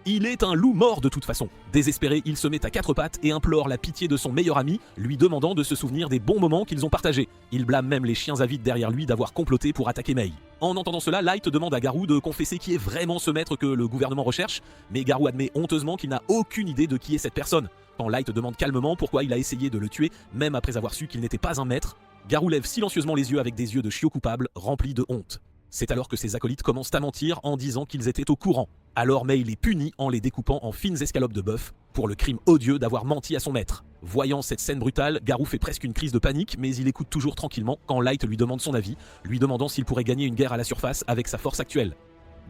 Il est un loup mort de toute façon. Désespéré, il se met à quatre pattes et implore la pitié de son meilleur ami, lui demandant de se souvenir des bons moments qu'ils ont partagés. Il blâme même les chiens avides derrière lui d'avoir comploté pour attaquer Mei. En entendant cela, Light demande à Garou de confesser qui est vraiment ce maître que le gouvernement recherche, mais Garou admet honteusement qu'il n'a aucune idée de qui est cette personne. Quand Light demande calmement pourquoi il a essayé de le tuer, même après avoir su qu'il n'était pas un maître, Garou lève silencieusement les yeux avec des yeux de chiot coupable, remplis de honte. C'est alors que ses acolytes commencent à mentir en disant qu'ils étaient au courant. Alors Mei les punit en les découpant en fines escalopes de bœuf pour le crime odieux d'avoir menti à son maître. Voyant cette scène brutale, Garou fait presque une crise de panique, mais il écoute toujours tranquillement quand Light lui demande son avis, lui demandant s'il pourrait gagner une guerre à la surface avec sa force actuelle.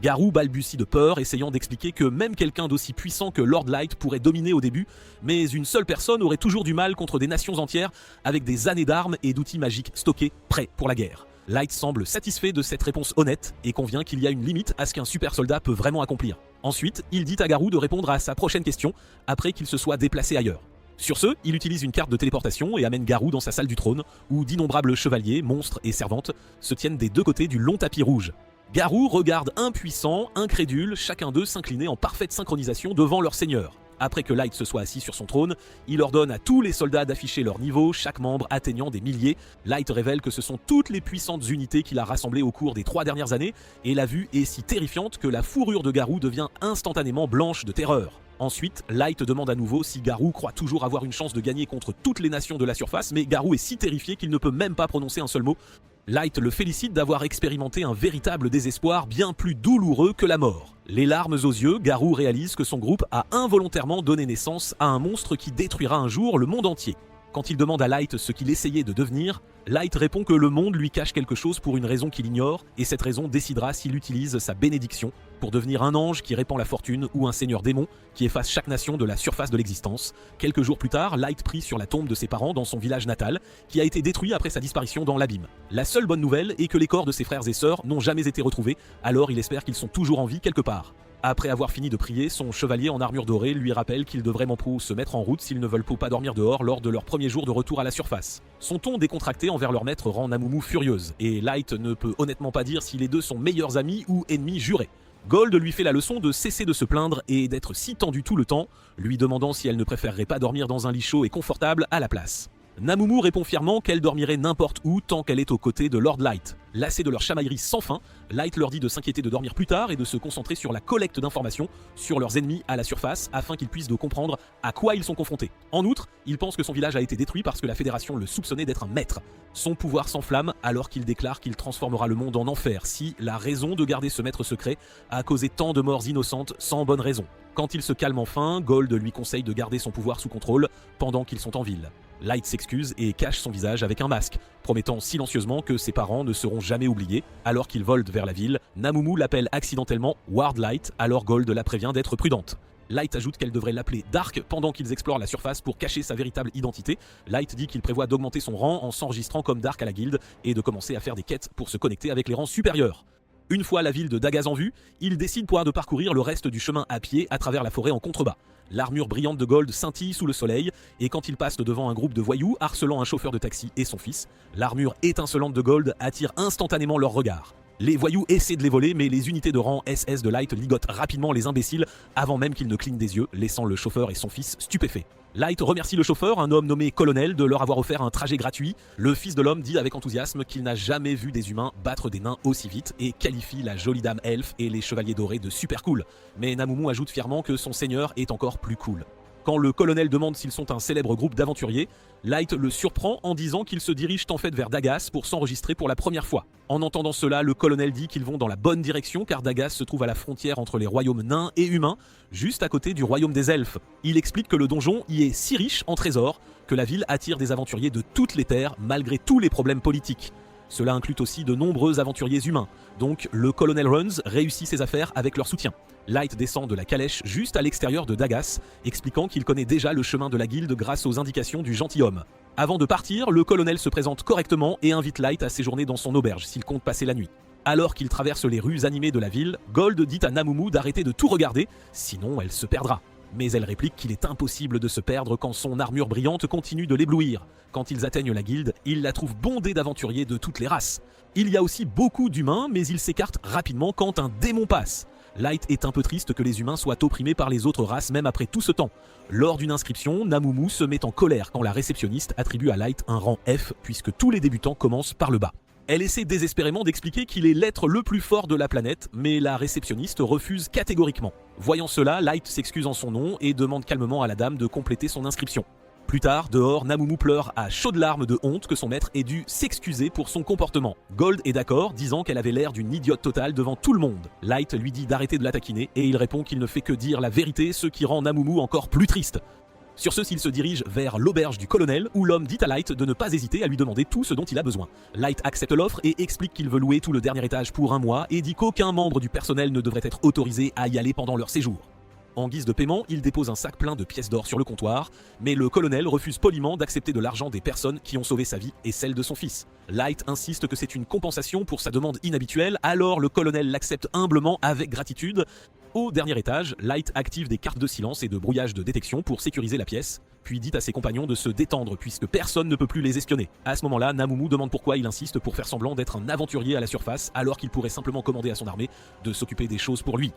Garou balbutie de peur, essayant d'expliquer que même quelqu'un d'aussi puissant que Lord Light pourrait dominer au début, mais une seule personne aurait toujours du mal contre des nations entières avec des années d'armes et d'outils magiques stockés, prêts pour la guerre. Light semble satisfait de cette réponse honnête et convient qu'il y a une limite à ce qu'un super soldat peut vraiment accomplir. Ensuite, il dit à Garou de répondre à sa prochaine question après qu'il se soit déplacé ailleurs. Sur ce, il utilise une carte de téléportation et amène Garou dans sa salle du trône, où d'innombrables chevaliers, monstres et servantes se tiennent des deux côtés du long tapis rouge. Garou regarde impuissant, incrédule, chacun d'eux s'incliner en parfaite synchronisation devant leur seigneur. Après que Light se soit assis sur son trône, il ordonne à tous les soldats d'afficher leur niveau, chaque membre atteignant des milliers. Light révèle que ce sont toutes les puissantes unités qu'il a rassemblées au cours des 3 dernières années, et la vue est si terrifiante que la fourrure de Garou devient instantanément blanche de terreur. Ensuite, Light demande à nouveau si Garou croit toujours avoir une chance de gagner contre toutes les nations de la surface, mais Garou est si terrifié qu'il ne peut même pas prononcer un seul mot. Light le félicite d'avoir expérimenté un véritable désespoir bien plus douloureux que la mort. Les larmes aux yeux, Garou réalise que son groupe a involontairement donné naissance à un monstre qui détruira un jour le monde entier. Quand il demande à Light ce qu'il essayait de devenir, Light répond que le monde lui cache quelque chose pour une raison qu'il ignore, et cette raison décidera s'il utilise sa bénédiction pour devenir un ange qui répand la fortune ou un seigneur démon qui efface chaque nation de la surface de l'existence. Quelques jours plus tard, Light prie sur la tombe de ses parents dans son village natal, qui a été détruit après sa disparition dans l'abîme. La seule bonne nouvelle est que les corps de ses frères et sœurs n'ont jamais été retrouvés, alors il espère qu'ils sont toujours en vie quelque part. Après avoir fini de prier, son chevalier en armure dorée lui rappelle qu'ils devraient Mamprou se mettre en route s'ils ne veulent pas dormir dehors lors de leur premier jour de retour à la surface. Son ton décontracté envers leur maître rend Namumu furieuse, et Light ne peut honnêtement pas dire si les deux sont meilleurs amis ou ennemis jurés. Gold lui fait la leçon de cesser de se plaindre et d'être si tendue tout le temps, lui demandant si elle ne préférerait pas dormir dans un lit chaud et confortable à la place. Namumu répond fièrement qu'elle dormirait n'importe où tant qu'elle est aux côtés de Lord Light. Lassé de leur chamaillerie sans fin, Light leur dit de s'inquiéter de dormir plus tard et de se concentrer sur la collecte d'informations sur leurs ennemis à la surface afin qu'ils puissent comprendre à quoi ils sont confrontés. En outre, il pense que son village a été détruit parce que la Fédération le soupçonnait d'être un maître. Son pouvoir s'enflamme alors qu'il déclare qu'il transformera le monde en enfer si la raison de garder ce maître secret a causé tant de morts innocentes sans bonne raison. Quand il se calme enfin, Gold lui conseille de garder son pouvoir sous contrôle pendant qu'ils sont en ville. Light s'excuse et cache son visage avec un masque, promettant silencieusement que ses parents ne seront jamais oubliés. Alors qu'il vole vers la ville, Namumu l'appelle accidentellement Ward Light, alors Gold la prévient d'être prudente. Light ajoute qu'elle devrait l'appeler Dark pendant qu'ils explorent la surface pour cacher sa véritable identité. Light dit qu'il prévoit d'augmenter son rang en s'enregistrant comme Dark à la guilde et de commencer à faire des quêtes pour se connecter avec les rangs supérieurs. Une fois la ville de Dagaz en vue, il décide de parcourir le reste du chemin à pied à travers la forêt en contrebas. L'armure brillante de Gold scintille sous le soleil, et quand il passe devant un groupe de voyous harcelant un chauffeur de taxi et son fils, l'armure étincelante de Gold attire instantanément leur regard. Les voyous essaient de les voler, mais les unités de rang SS de Light ligotent rapidement les imbéciles avant même qu'ils ne clignent des yeux, laissant le chauffeur et son fils stupéfaits. Light remercie le chauffeur, un homme nommé Colonel, de leur avoir offert un trajet gratuit. Le fils de l'homme dit avec enthousiasme qu'il n'a jamais vu des humains battre des nains aussi vite et qualifie la jolie dame elfe et les chevaliers dorés de super cool. Mais Namumu ajoute fièrement que son seigneur est encore plus cool. Quand le colonel demande s'ils sont un célèbre groupe d'aventuriers, Light le surprend en disant qu'ils se dirigent en fait vers Dagaz pour s'enregistrer pour la première fois. En entendant cela, le colonel dit qu'ils vont dans la bonne direction car Dagaz se trouve à la frontière entre les royaumes nains et humains, juste à côté du royaume des elfes. Il explique que le donjon y est si riche en trésors que la ville attire des aventuriers de toutes les terres malgré tous les problèmes politiques. Cela inclut aussi de nombreux aventuriers humains, donc le colonel Runs réussit ses affaires avec leur soutien. Light descend de la calèche juste à l'extérieur de Dagaz, expliquant qu'il connaît déjà le chemin de la guilde grâce aux indications du gentilhomme. Avant de partir, le colonel se présente correctement et invite Light à séjourner dans son auberge s'il compte passer la nuit. Alors qu'il traverse les rues animées de la ville, Gold dit à Namumu d'arrêter de tout regarder, sinon elle se perdra. Mais elle réplique qu'il est impossible de se perdre quand son armure brillante continue de l'éblouir. Quand ils atteignent la guilde, ils la trouvent bondée d'aventuriers de toutes les races. Il y a aussi beaucoup d'humains, mais ils s'écartent rapidement quand un démon passe. Light est un peu triste que les humains soient opprimés par les autres races même après tout ce temps. Lors d'une inscription, Namumu se met en colère quand la réceptionniste attribue à Light un rang F puisque tous les débutants commencent par le bas. Elle essaie désespérément d'expliquer qu'il est l'être le plus fort de la planète, mais la réceptionniste refuse catégoriquement. Voyant cela, Light s'excuse en son nom et demande calmement à la dame de compléter son inscription. Plus tard, dehors, Namumu pleure à chaudes larmes de honte que son maître ait dû s'excuser pour son comportement. Gold est d'accord, disant qu'elle avait l'air d'une idiote totale devant tout le monde. Light lui dit d'arrêter de la taquiner et il répond qu'il ne fait que dire la vérité, ce qui rend Namumu encore plus triste. Sur ce, s'il se dirige vers l'auberge du colonel, où l'homme dit à Light de ne pas hésiter à lui demander tout ce dont il a besoin. Light accepte l'offre et explique qu'il veut louer tout le dernier étage pour un mois et dit qu'aucun membre du personnel ne devrait être autorisé à y aller pendant leur séjour. En guise de paiement, il dépose un sac plein de pièces d'or sur le comptoir, mais le colonel refuse poliment d'accepter de l'argent des personnes qui ont sauvé sa vie et celle de son fils. Light insiste que c'est une compensation pour sa demande inhabituelle, alors le colonel l'accepte humblement avec gratitude. Au dernier étage, Light active des cartes de silence et de brouillage de détection pour sécuriser la pièce, puis dit à ses compagnons de se détendre puisque personne ne peut plus les espionner. À ce moment-là, Namumu demande pourquoi il insiste pour faire semblant d'être un aventurier à la surface alors qu'il pourrait simplement commander à son armée de s'occuper des choses pour lui.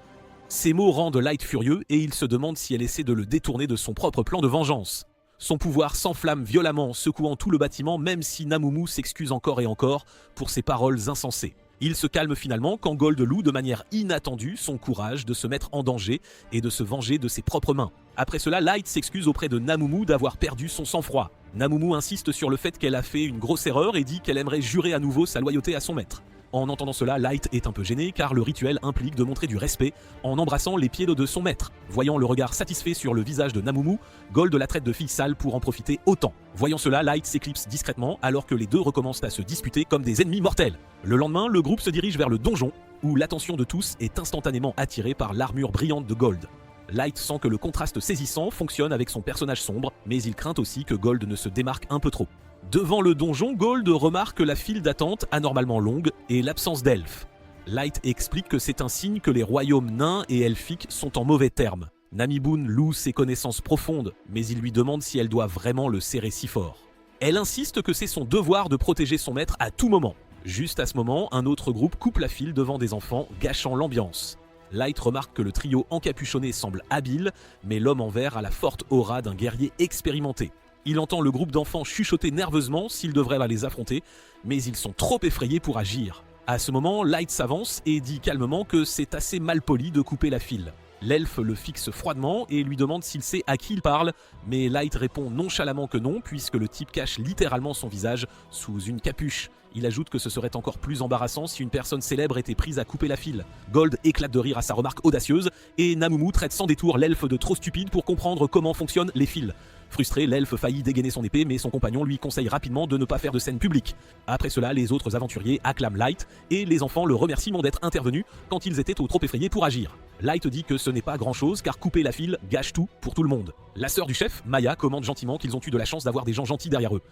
Ces mots rendent Light furieux et il se demande si elle essaie de le détourner de son propre plan de vengeance. Son pouvoir s'enflamme violemment, secouant tout le bâtiment même si Namumu s'excuse encore et encore pour ses paroles insensées. Il se calme finalement quand Gold loue de manière inattendue son courage de se mettre en danger et de se venger de ses propres mains. Après cela, Light s'excuse auprès de Namumu d'avoir perdu son sang-froid. Namumu insiste sur le fait qu'elle a fait une grosse erreur et dit qu'elle aimerait jurer à nouveau sa loyauté à son maître. En entendant cela, Light est un peu gêné car le rituel implique de montrer du respect en embrassant les pieds de son maître. Voyant le regard satisfait sur le visage de Namumu, Gold la traite de fille sale pour en profiter autant. Voyant cela, Light s'éclipse discrètement alors que les deux recommencent à se disputer comme des ennemis mortels. Le lendemain, le groupe se dirige vers le donjon où l'attention de tous est instantanément attirée par l'armure brillante de Gold. Light sent que le contraste saisissant fonctionne avec son personnage sombre, mais il craint aussi que Gold ne se démarque un peu trop. Devant le donjon, Gold remarque la file d'attente anormalement longue et l'absence d'elfes. Light explique que c'est un signe que les royaumes nains et elfiques sont en mauvais termes. Namibun loue ses connaissances profondes, mais il lui demande si elle doit vraiment le serrer si fort. Elle insiste que c'est son devoir de protéger son maître à tout moment. Juste à ce moment, un autre groupe coupe la file devant des enfants, gâchant l'ambiance. Light remarque que le trio encapuchonné semble habile, mais l'homme en vert a la forte aura d'un guerrier expérimenté. Il entend le groupe d'enfants chuchoter nerveusement s'il devrait les affronter, mais ils sont trop effrayés pour agir. À ce moment, Light s'avance et dit calmement que c'est assez malpoli de couper la file. L'elfe le fixe froidement et lui demande s'il sait à qui il parle, mais Light répond nonchalamment que non, puisque le type cache littéralement son visage sous une capuche. Il ajoute que ce serait encore plus embarrassant si une personne célèbre était prise à couper la file. Gold éclate de rire à sa remarque audacieuse, et Namumu traite sans détour l'elfe de trop stupide pour comprendre comment fonctionnent les fils. Frustré, l'elfe faillit dégainer son épée, mais son compagnon lui conseille rapidement de ne pas faire de scène publique. Après cela, les autres aventuriers acclament Light, et les enfants le remercient d'être intervenus quand ils étaient trop effrayés pour agir. Light dit que ce n'est pas grand chose, car couper la file gâche tout pour tout le monde. La sœur du chef, Maya, commande gentiment qu'ils ont eu de la chance d'avoir des gens gentils derrière eux.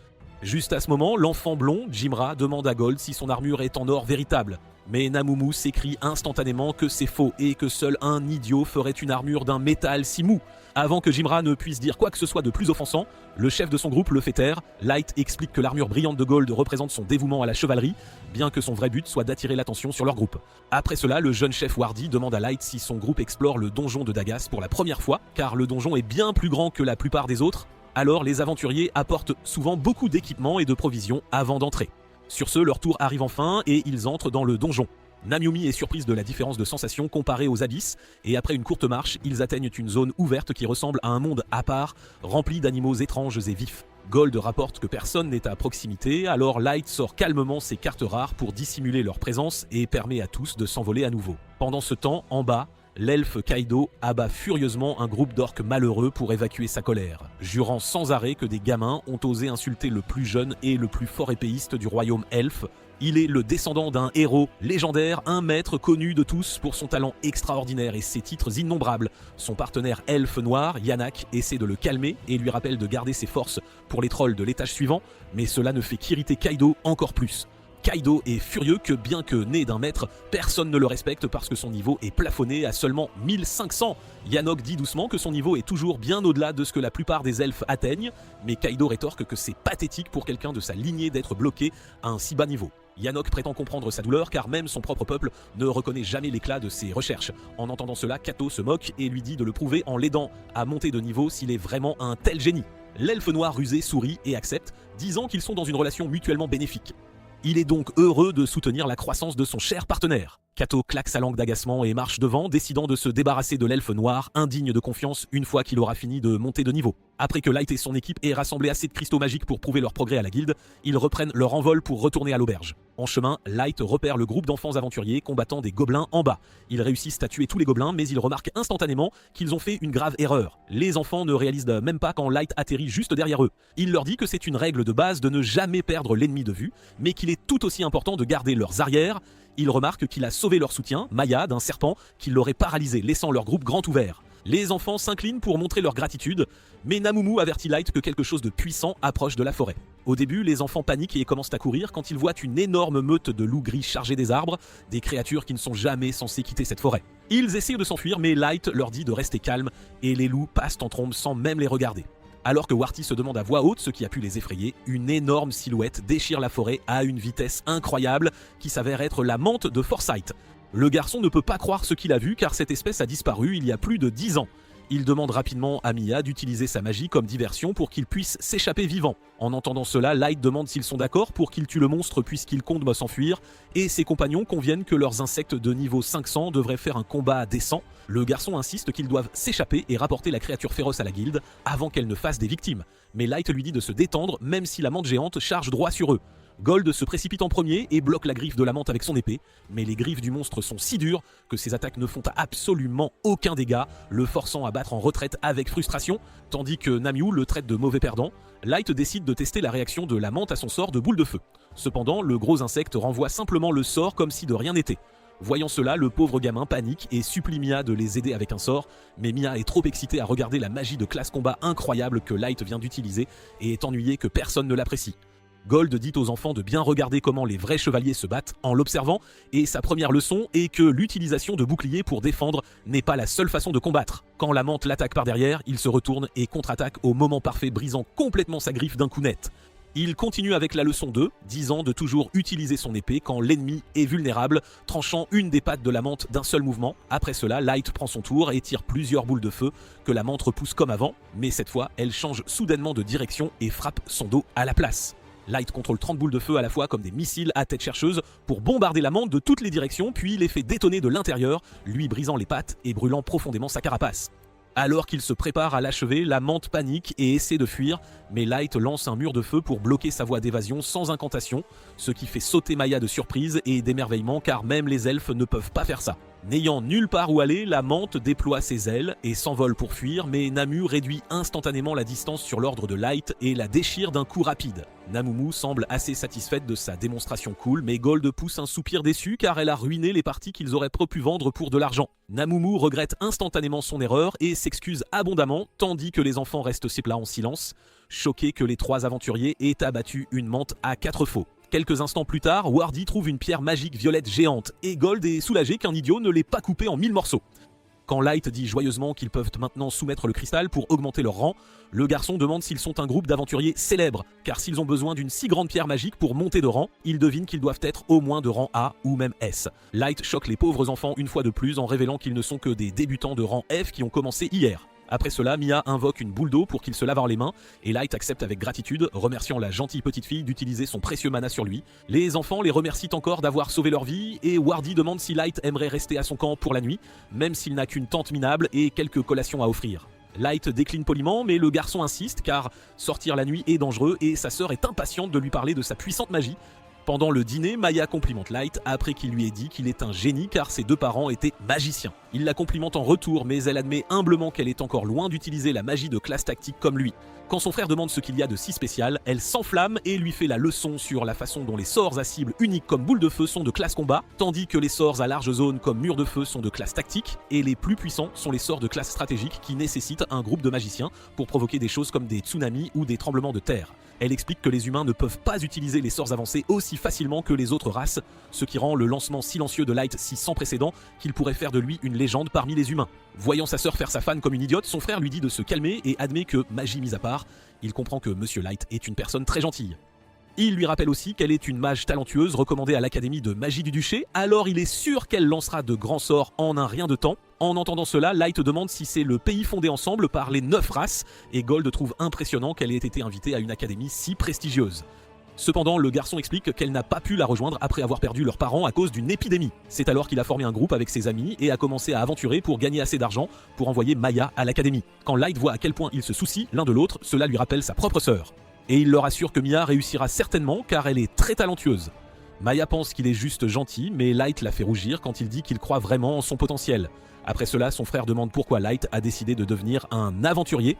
Juste à ce moment, l'enfant blond, Jimra, demande à Gold si son armure est en or véritable. Mais Namumu s'écrie instantanément que c'est faux et que seul un idiot ferait une armure d'un métal si mou. Avant que Jimra ne puisse dire quoi que ce soit de plus offensant, le chef de son groupe le fait taire. Light explique que l'armure brillante de Gold représente son dévouement à la chevalerie, bien que son vrai but soit d'attirer l'attention sur leur groupe. Après cela, le jeune chef Wardy demande à Light si son groupe explore le donjon de Dagas pour la première fois, car le donjon est bien plus grand que la plupart des autres. Alors les aventuriers apportent souvent beaucoup d'équipements et de provisions avant d'entrer. Sur ce, leur tour arrive enfin et ils entrent dans le donjon. Namiomi est surprise de la différence de sensations comparée aux abysses, et après une courte marche, ils atteignent une zone ouverte qui ressemble à un monde à part, rempli d'animaux étranges et vifs. Gold rapporte que personne n'est à proximité, alors Light sort calmement ses cartes rares pour dissimuler leur présence et permet à tous de s'envoler à nouveau. Pendant ce temps, en bas, l'elfe Kaido abat furieusement un groupe d'orques malheureux pour évacuer sa colère, jurant sans arrêt que des gamins ont osé insulter le plus jeune et le plus fort épéiste du royaume elfe. Il est le descendant d'un héros légendaire, un maître connu de tous pour son talent extraordinaire et ses titres innombrables. Son partenaire elfe noir, Yanak, essaie de le calmer et lui rappelle de garder ses forces pour les trolls de l'étage suivant, mais cela ne fait qu'irriter Kaido encore plus. Kaido est furieux que bien que né d'un maître, personne ne le respecte parce que son niveau est plafonné à seulement 1500. Yanok dit doucement que son niveau est toujours bien au-delà de ce que la plupart des elfes atteignent, mais Kaido rétorque que c'est pathétique pour quelqu'un de sa lignée d'être bloqué à un si bas niveau. Yanok prétend comprendre sa douleur car même son propre peuple ne reconnaît jamais l'éclat de ses recherches. En entendant cela, Kato se moque et lui dit de le prouver en l'aidant à monter de niveau s'il est vraiment un tel génie. L'elfe noir rusé sourit et accepte, disant qu'ils sont dans une relation mutuellement bénéfique. Il est donc heureux de soutenir la croissance de son cher partenaire. Kato claque sa langue d'agacement et marche devant, décidant de se débarrasser de l'elfe noir, indigne de confiance une fois qu'il aura fini de monter de niveau. Après que Light et son équipe aient rassemblé assez de cristaux magiques pour prouver leur progrès à la guilde, ils reprennent leur envol pour retourner à l'auberge. En chemin, Light repère le groupe d'enfants aventuriers combattant des gobelins en bas. Ils réussissent à tuer tous les gobelins, mais ils remarquent instantanément qu'ils ont fait une grave erreur. Les enfants ne réalisent même pas quand Light atterrit juste derrière eux. Il leur dit que c'est une règle de base de ne jamais perdre l'ennemi de vue, mais qu'il est tout aussi important de garder leurs arrières. Ils remarquent qu'il a sauvé leur soutien, Maya, d'un serpent qui l'aurait paralysé, laissant leur groupe grand ouvert. Les enfants s'inclinent pour montrer leur gratitude, mais Namumu avertit Light que quelque chose de puissant approche de la forêt. Au début, les enfants paniquent et commencent à courir quand ils voient une énorme meute de loups gris chargés des arbres, des créatures qui ne sont jamais censées quitter cette forêt. Ils essayent de s'enfuir, mais Light leur dit de rester calme et les loups passent en trombe sans même les regarder. Alors que Warty se demande à voix haute ce qui a pu les effrayer, une énorme silhouette déchire la forêt à une vitesse incroyable qui s'avère être la mante de Forsyth. Le garçon ne peut pas croire ce qu'il a vu car cette espèce a disparu il y a plus de 10 ans. Il demande rapidement à Mia d'utiliser sa magie comme diversion pour qu'il puisse s'échapper vivant. En entendant cela, Light demande s'ils sont d'accord pour qu'il tue le monstre puisqu'il compte s'enfuir, et ses compagnons conviennent que leurs insectes de niveau 500 devraient faire un combat décent. Le garçon insiste qu'ils doivent s'échapper et rapporter la créature féroce à la guilde avant qu'elle ne fasse des victimes. Mais Light lui dit de se détendre même si la mante géante charge droit sur eux. Gold se précipite en premier et bloque la griffe de la mante avec son épée, mais les griffes du monstre sont si dures que ses attaques ne font absolument aucun dégât, le forçant à battre en retraite avec frustration, tandis que Namiou le traite de mauvais perdant. Light décide de tester la réaction de la mante à son sort de boule de feu. Cependant, le gros insecte renvoie simplement le sort comme si de rien n'était. Voyant cela, le pauvre gamin panique et supplie Mia de les aider avec un sort, mais Mia est trop excitée à regarder la magie de classe combat incroyable que Light vient d'utiliser et est ennuyée que personne ne l'apprécie. Gold dit aux enfants de bien regarder comment les vrais chevaliers se battent en l'observant, et sa première leçon est que l'utilisation de boucliers pour défendre n'est pas la seule façon de combattre. Quand la mante l'attaque par derrière, il se retourne et contre-attaque au moment parfait, brisant complètement sa griffe d'un coup net. Il continue avec la leçon 2, disant de toujours utiliser son épée quand l'ennemi est vulnérable, tranchant une des pattes de la mante d'un seul mouvement. Après cela, Light prend son tour et tire plusieurs boules de feu que la mante repousse comme avant, mais cette fois, elle change soudainement de direction et frappe son dos à la place. Light contrôle 30 boules de feu à la fois comme des missiles à tête chercheuse pour bombarder la mante de toutes les directions, puis les fait détonner de l'intérieur, lui brisant les pattes et brûlant profondément sa carapace. Alors qu'il se prépare à l'achever, la mante panique et essaie de fuir, mais Light lance un mur de feu pour bloquer sa voie d'évasion sans incantation, ce qui fait sauter Maya de surprise et d'émerveillement car même les elfes ne peuvent pas faire ça. N'ayant nulle part où aller, la mante déploie ses ailes et s'envole pour fuir, mais Namu réduit instantanément la distance sur l'ordre de Light et la déchire d'un coup rapide. Namumu semble assez satisfaite de sa démonstration cool, mais Gold pousse un soupir déçu car elle a ruiné les parties qu'ils auraient pu vendre pour de l'argent. Namumu regrette instantanément son erreur et s'excuse abondamment, tandis que les enfants restent ses plats en silence, choqués que les trois aventuriers aient abattu une mante à 4 faux. Quelques instants plus tard, Wardy trouve une pierre magique violette géante et Gold est soulagé qu'un idiot ne l'ait pas coupée en 1000 morceaux. Quand Light dit joyeusement qu'ils peuvent maintenant soumettre le cristal pour augmenter leur rang, le garçon demande s'ils sont un groupe d'aventuriers célèbres, car s'ils ont besoin d'une si grande pierre magique pour monter de rang, il devine qu'ils doivent être au moins de rang A ou même S. Light choque les pauvres enfants une fois de plus en révélant qu'ils ne sont que des débutants de rang F qui ont commencé hier. Après cela, Mia invoque une boule d'eau pour qu'il se lave les mains, et Light accepte avec gratitude, remerciant la gentille petite fille d'utiliser son précieux mana sur lui. Les enfants les remercient encore d'avoir sauvé leur vie, et Wardy demande si Light aimerait rester à son camp pour la nuit, même s'il n'a qu'une tente minable et quelques collations à offrir. Light décline poliment, mais le garçon insiste car sortir la nuit est dangereux et sa sœur est impatiente de lui parler de sa puissante magie. Pendant le dîner, Maya complimente Light après qu'il lui ait dit qu'il est un génie car ses deux parents étaient magiciens. Il la complimente en retour, mais elle admet humblement qu'elle est encore loin d'utiliser la magie de classe tactique comme lui. Quand son frère demande ce qu'il y a de si spécial, elle s'enflamme et lui fait la leçon sur la façon dont les sorts à cible unique comme boule de feu sont de classe combat, tandis que les sorts à large zone comme mur de feu sont de classe tactique, et les plus puissants sont les sorts de classe stratégique qui nécessitent un groupe de magiciens pour provoquer des choses comme des tsunamis ou des tremblements de terre. Elle explique que les humains ne peuvent pas utiliser les sorts avancés aussi facilement que les autres races, ce qui rend le lancement silencieux de Light si sans précédent qu'il pourrait faire de lui une légende parmi les humains. Voyant sa sœur faire sa fan comme une idiote, son frère lui dit de se calmer et admet que, magie mise à part, il comprend que Monsieur Light est une personne très gentille. Il lui rappelle aussi qu'elle est une mage talentueuse recommandée à l'Académie de magie du duché, alors il est sûr qu'elle lancera de grands sorts en un rien de temps. En entendant cela, Light demande si c'est le pays fondé ensemble par les 9 races, et Gold trouve impressionnant qu'elle ait été invitée à une académie si prestigieuse. Cependant, le garçon explique qu'elle n'a pas pu la rejoindre après avoir perdu leurs parents à cause d'une épidémie. C'est alors qu'il a formé un groupe avec ses amis et a commencé à aventurer pour gagner assez d'argent pour envoyer Maya à l'académie. Quand Light voit à quel point ils se soucient l'un de l'autre, cela lui rappelle sa propre sœur. Et il leur assure que Mia réussira certainement car elle est très talentueuse. Maya pense qu'il est juste gentil, mais Light la fait rougir quand il dit qu'il croit vraiment en son potentiel. Après cela, son frère demande pourquoi Light a décidé de devenir un aventurier.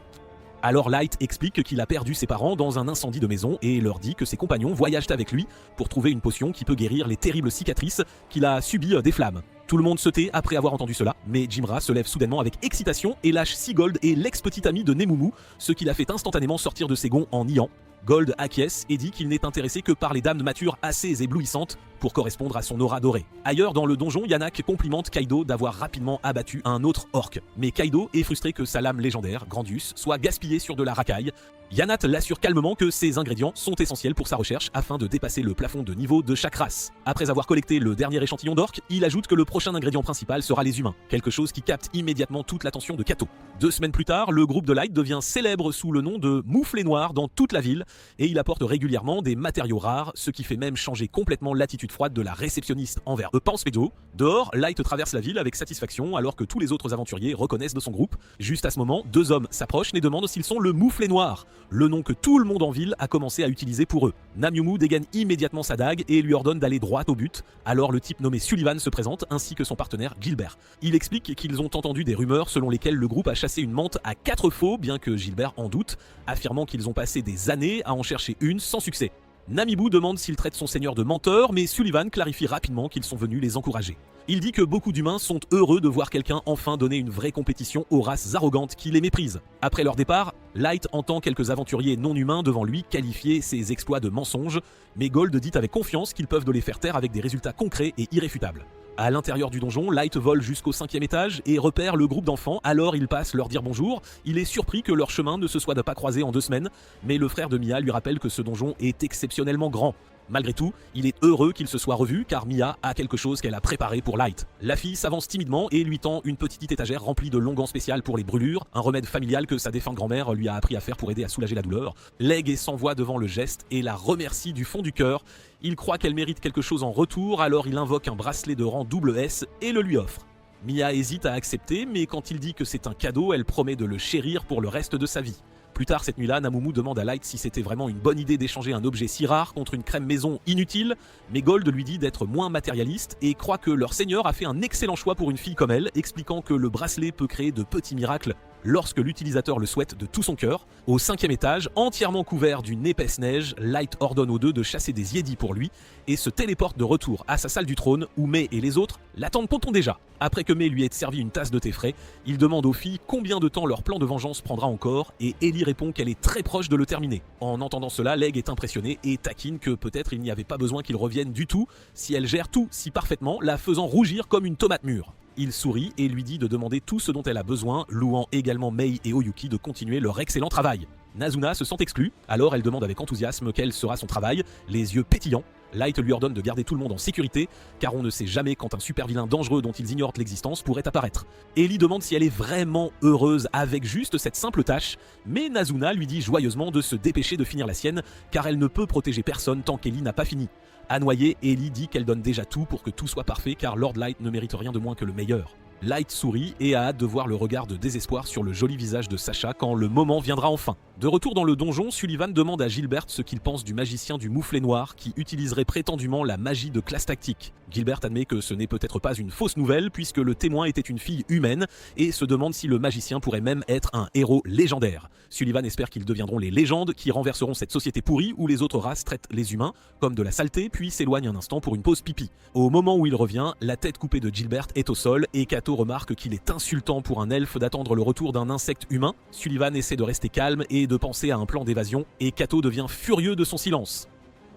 Alors Light explique qu'il a perdu ses parents dans un incendie de maison et leur dit que ses compagnons voyagent avec lui pour trouver une potion qui peut guérir les terribles cicatrices qu'il a subies des flammes. Tout le monde se tait après avoir entendu cela, mais Jimra se lève soudainement avec excitation et lâche Seagold et l'ex-petit ami de Nemumu, ce qui l'a fait instantanément sortir de ses gonds en niant. Gold acquiesce et dit qu'il n'est intéressé que par les dames de matures assez éblouissantes pour correspondre à son aura dorée. Ailleurs dans le donjon, Yannack complimente Kaido d'avoir rapidement abattu un autre orc. Mais Kaido est frustré que sa lame légendaire, Grandus, soit gaspillée sur de la racaille. Yannack l'assure calmement que ces ingrédients sont essentiels pour sa recherche afin de dépasser le plafond de niveau de chaque race. Après avoir collecté le dernier échantillon d'orc, il ajoute que le prochain ingrédient principal sera les humains, quelque chose qui capte immédiatement toute l'attention de Kato. 2 semaines plus tard, le groupe de Light devient célèbre sous le nom de Mouflé Noir dans toute la ville et il apporte régulièrement des matériaux rares, ce qui fait même changer complètement l'attitude froide de la réceptionniste envers eux. Pense Pedro. Dehors, Light traverse la ville avec satisfaction alors que tous les autres aventuriers reconnaissent de son groupe. Juste à ce moment, 2 hommes s'approchent et demandent s'ils sont le Mouflé Noir, le nom que tout le monde en ville a commencé à utiliser pour eux. Namyomu dégaine immédiatement sa dague et lui ordonne d'aller droit au but. Alors le type nommé Sullivan se présente ainsi que son partenaire Gilbert. Il explique qu'ils ont entendu des rumeurs selon lesquelles le groupe a chassé une menthe à 4 faux, bien que Gilbert en doute, affirmant qu'ils ont passé des années à en chercher une sans succès. Namibu demande s'il traite son seigneur de menteur, mais Sullivan clarifie rapidement qu'ils sont venus les encourager. Il dit que beaucoup d'humains sont heureux de voir quelqu'un enfin donner une vraie compétition aux races arrogantes qui les méprisent. Après leur départ, Light entend quelques aventuriers non humains devant lui qualifier ses exploits de mensonges, mais Gold dit avec confiance qu'ils peuvent les faire taire avec des résultats concrets et irréfutables. À l'intérieur du donjon, Light vole jusqu'au 5e étage et repère le groupe d'enfants, alors il passe leur dire bonjour. Il est surpris que leur chemin ne se soit pas croisé en 2 semaines, mais le frère de Mia lui rappelle que ce donjon est exceptionnellement grand. Malgré tout, il est heureux qu'ils se soient revus car Mia a quelque chose qu'elle a préparé pour Light. La fille s'avance timidement et lui tend une petite étagère remplie de longuants spéciales pour les brûlures, un remède familial que sa défunte grand-mère lui a appris à faire pour aider à soulager la douleur. Leg s'envoie devant le geste et la remercie du fond du cœur. Il croit qu'elle mérite quelque chose en retour, alors il invoque un bracelet de rang double S et le lui offre. Mia hésite à accepter, mais quand il dit que c'est un cadeau, elle promet de le chérir pour le reste de sa vie. Plus tard cette nuit-là, Namumu demande à Light si c'était vraiment une bonne idée d'échanger un objet si rare contre une crème maison inutile, mais Gold lui dit d'être moins matérialiste et croit que leur seigneur a fait un excellent choix pour une fille comme elle, expliquant que le bracelet peut créer de petits miracles lorsque l'utilisateur le souhaite de tout son cœur. Au 5e étage, entièrement couvert d'une épaisse neige, Light ordonne aux 2 de chasser des Yédis pour lui et se téléporte de retour à sa salle du trône où Mei et les autres l'attendent ponton déjà. Après que Mei lui ait servi une tasse de thé frais, il demande aux filles combien de temps leur plan de vengeance prendra encore et Ellie répond qu'elle est très proche de le terminer. En entendant cela, Leg est impressionné et taquine que peut-être il n'y avait pas besoin qu'il revienne du tout si elle gère tout si parfaitement, la faisant rougir comme une tomate mûre. Il sourit et lui dit de demander tout ce dont elle a besoin, louant également Mei et Oyuki de continuer leur excellent travail. Nazuna se sent exclue, alors elle demande avec enthousiasme quel sera son travail, les yeux pétillants. Light lui ordonne de garder tout le monde en sécurité, car on ne sait jamais quand un super vilain dangereux dont ils ignorent l'existence pourrait apparaître. Ellie demande si elle est vraiment heureuse avec juste cette simple tâche, mais Nazuna lui dit joyeusement de se dépêcher de finir la sienne, car elle ne peut protéger personne tant qu'Ellie n'a pas fini. Annoyée, Ellie dit qu'elle donne déjà tout pour que tout soit parfait, car Lord Light ne mérite rien de moins que le meilleur. Light sourit et a hâte de voir le regard de désespoir sur le joli visage de Sacha quand le moment viendra enfin. De retour dans le donjon, Sullivan demande à Gilbert ce qu'il pense du magicien du Mouflé Noir qui utiliserait prétendument la magie de classe tactique. Gilbert admet que ce n'est peut-être pas une fausse nouvelle puisque le témoin était une fille humaine et se demande si le magicien pourrait même être un héros légendaire. Sullivan espère qu'ils deviendront les légendes qui renverseront cette société pourrie où les autres races traitent les humains comme de la saleté puis s'éloignent un instant pour une pause pipi. Au moment où il revient, la tête coupée de Gilbert est au sol et Kato remarque qu'il est insultant pour un elfe d'attendre le retour d'un insecte humain. Sullivan essaie de rester calme et de penser à un plan d'évasion et Kato devient furieux de son silence.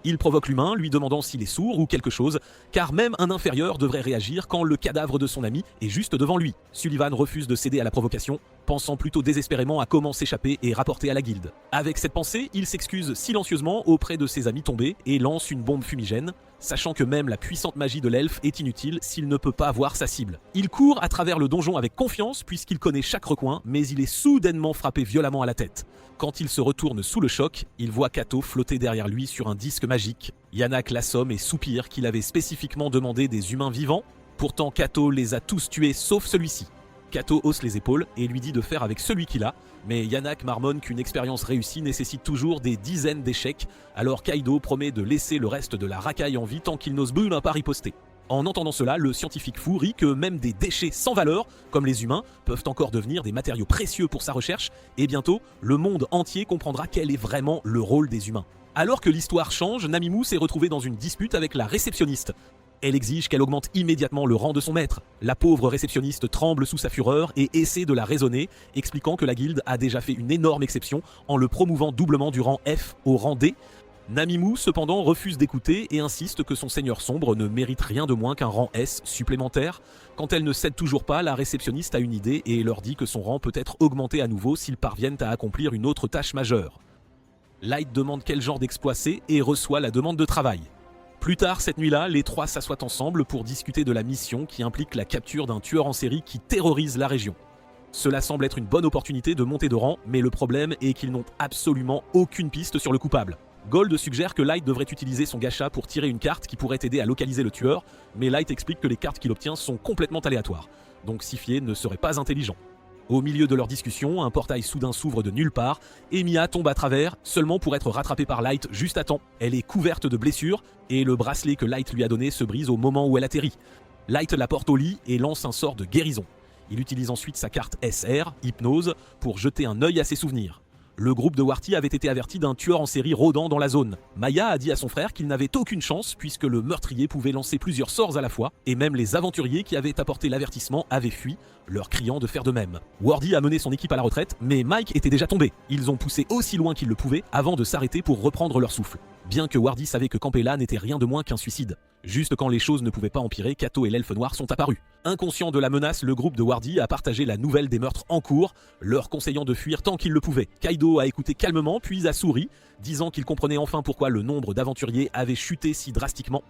Il provoque l'humain, lui demandant s'il est sourd ou quelque chose, car même un inférieur devrait réagir quand le cadavre de son ami est juste devant lui. Sullivan refuse de céder à la provocation. pensant plutôt désespérément à comment s'échapper et rapporter à la guilde. Avec cette pensée, il s'excuse silencieusement auprès de ses amis tombés et lance une bombe fumigène, sachant que même la puissante magie de l'elfe est inutile s'il ne peut pas voir sa cible. Il court à travers le donjon avec confiance puisqu'il connaît chaque recoin, mais il est soudainement frappé violemment à la tête. Quand il se retourne sous le choc, il voit Kato flotter derrière lui sur un disque magique. Yannack l'assomme et soupire qu'il avait spécifiquement demandé des humains vivants. Pourtant Kato les a tous tués sauf celui-ci. Kato hausse les épaules et lui dit de faire avec celui qu'il a, mais Yannack marmonne qu'une expérience réussie nécessite toujours des dizaines d'échecs, alors Kaido promet de laisser le reste de la racaille en vie tant qu'il n'ose pas riposter. En entendant cela, le scientifique fou rit que même des déchets sans valeur, comme les humains, peuvent encore devenir des matériaux précieux pour sa recherche, et bientôt, le monde entier comprendra quel est vraiment le rôle des humains. Alors que l'histoire change, Namimu s'est retrouvé dans une dispute avec la réceptionniste. Elle exige qu'elle augmente immédiatement le rang de son maître. La pauvre réceptionniste tremble sous sa fureur et essaie de la raisonner, expliquant que la guilde a déjà fait une énorme exception en le promouvant doublement du rang F au rang D. Namimu cependant refuse d'écouter et insiste que son seigneur sombre ne mérite rien de moins qu'un rang S supplémentaire. Quand elle ne cède toujours pas, la réceptionniste a une idée et leur dit que son rang peut être augmenté à nouveau s'ils parviennent à accomplir une autre tâche majeure. Light demande quel genre d'exploit c'est et reçoit la demande de travail. Plus tard cette nuit-là, les trois s'assoient ensemble pour discuter de la mission qui implique la capture d'un tueur en série qui terrorise la région. Cela semble être une bonne opportunité de monter de rang, mais le problème est qu'ils n'ont absolument aucune piste sur le coupable. Gold suggère que Light devrait utiliser son gacha pour tirer une carte qui pourrait aider à localiser le tueur, mais Light explique que les cartes qu'il obtient sont complètement aléatoires, donc s'y fier ne serait pas intelligent. Au milieu de leur discussion, un portail soudain s'ouvre de nulle part et Mia tombe à travers, seulement pour être rattrapée par Light juste à temps. Elle est couverte de blessures et le bracelet que Light lui a donné se brise au moment où elle atterrit. Light la porte au lit et lance un sort de guérison. Il utilise ensuite sa carte SR, Hypnose, pour jeter un œil à ses souvenirs. Le groupe de Warty avait été averti d'un tueur en série rôdant dans la zone. Maya a dit à son frère qu'il n'avait aucune chance puisque le meurtrier pouvait lancer plusieurs sorts à la fois et même les aventuriers qui avaient apporté l'avertissement avaient fui, leur criant de faire de même. Wardy a mené son équipe à la retraite, mais Mike était déjà tombé. Ils ont poussé aussi loin qu'ils le pouvaient avant de s'arrêter pour reprendre leur souffle. Bien que Wardy savait que camper là n'était rien de moins qu'un suicide. Juste quand les choses ne pouvaient pas empirer, Kato et l'elfe noir sont apparus. Inconscient de la menace, le groupe de Wardy a partagé la nouvelle des meurtres en cours, leur conseillant de fuir tant qu'ils le pouvaient. Kaido a écouté calmement, puis a souri, disant qu'il comprenait enfin pourquoi le nombre d'aventuriers avait chuté si drastiquement.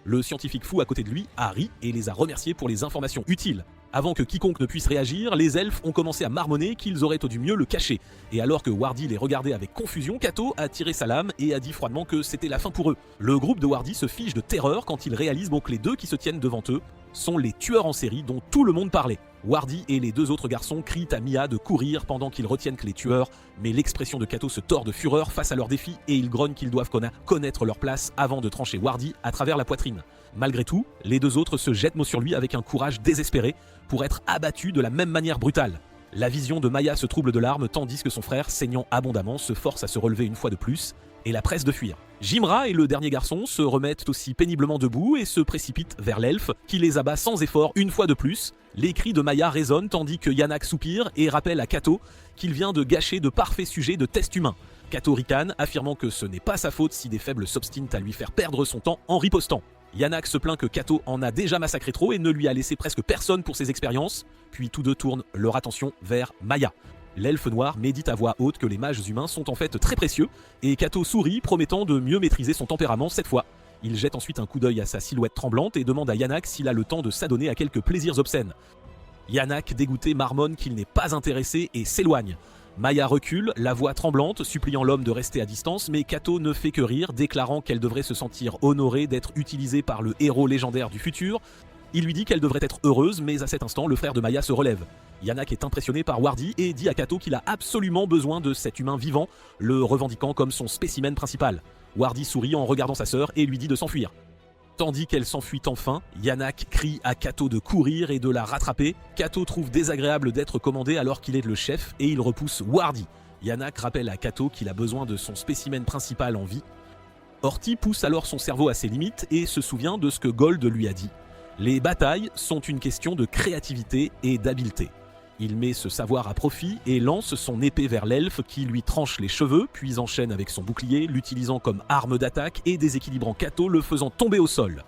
Le scientifique fou à côté de lui a ri et les a remerciés pour les informations utiles. Avant que quiconque ne puisse réagir, les elfes ont commencé à marmonner qu'ils auraient dû mieux le cacher. Et alors que Wardy les regardait avec confusion, Kato a tiré sa lame et a dit froidement que c'était la fin pour eux. Le groupe de Wardy se fige de terreur quand ils réalisent que les deux qui se tiennent devant eux sont les tueurs en série dont tout le monde parlait. Wardy et les deux autres garçons crient à Mia de courir pendant qu'ils retiennent les tueurs, mais l'expression de Kato se tord de fureur face à leur défi et ils grognent qu'ils doivent connaître leur place avant de trancher Wardy à travers la poitrine. Malgré tout, les deux autres se jettent sur lui avec un courage désespéré pour être abattus de la même manière brutale. La vision de Maya se trouble de larmes tandis que son frère, saignant abondamment, se force à se relever une fois de plus et la presse de fuir. Jimra et le dernier garçon se remettent aussi péniblement debout et se précipitent vers l'elfe qui les abat sans effort une fois de plus. Les cris de Maya résonnent tandis que Yannack soupire et rappelle à Kato qu'il vient de gâcher de parfaits sujets de tests humains. Kato ricane, affirmant que ce n'est pas sa faute si des faibles s'obstinent à lui faire perdre son temps en ripostant. Yannack se plaint que Kato en a déjà massacré trop et ne lui a laissé presque personne pour ses expériences, puis tous deux tournent leur attention vers Maya. L'elfe noir médite à voix haute que les mages humains sont en fait très précieux, et Kato sourit promettant de mieux maîtriser son tempérament cette fois. Il jette ensuite un coup d'œil à sa silhouette tremblante et demande à Yannack s'il a le temps de s'adonner à quelques plaisirs obscènes. Yannack, dégoûté, marmonne qu'il n'est pas intéressé et s'éloigne. Maya recule, la voix tremblante, suppliant l'homme de rester à distance, mais Kato ne fait que rire, déclarant qu'elle devrait se sentir honorée d'être utilisée par le héros légendaire du futur. Il lui dit qu'elle devrait être heureuse, mais à cet instant, le frère de Maya se relève. Yannack est impressionné par Wardy et dit à Kato qu'il a absolument besoin de cet humain vivant, le revendiquant comme son spécimen principal. Wardy sourit en regardant sa sœur et lui dit de s'enfuir. Tandis qu'elle s'enfuit enfin, Yannack crie à Kato de courir et de la rattraper. Kato trouve désagréable d'être commandé alors qu'il est le chef et il repousse Wardy. Yannack rappelle à Kato qu'il a besoin de son spécimen principal en vie. Horty pousse alors son cerveau à ses limites et se souvient de ce que Gold lui a dit. Les batailles sont une question de créativité et d'habileté. Il met ce savoir à profit et lance son épée vers l'elfe qui lui tranche les cheveux, puis enchaîne avec son bouclier, l'utilisant comme arme d'attaque et déséquilibrant Kato, le faisant tomber au sol.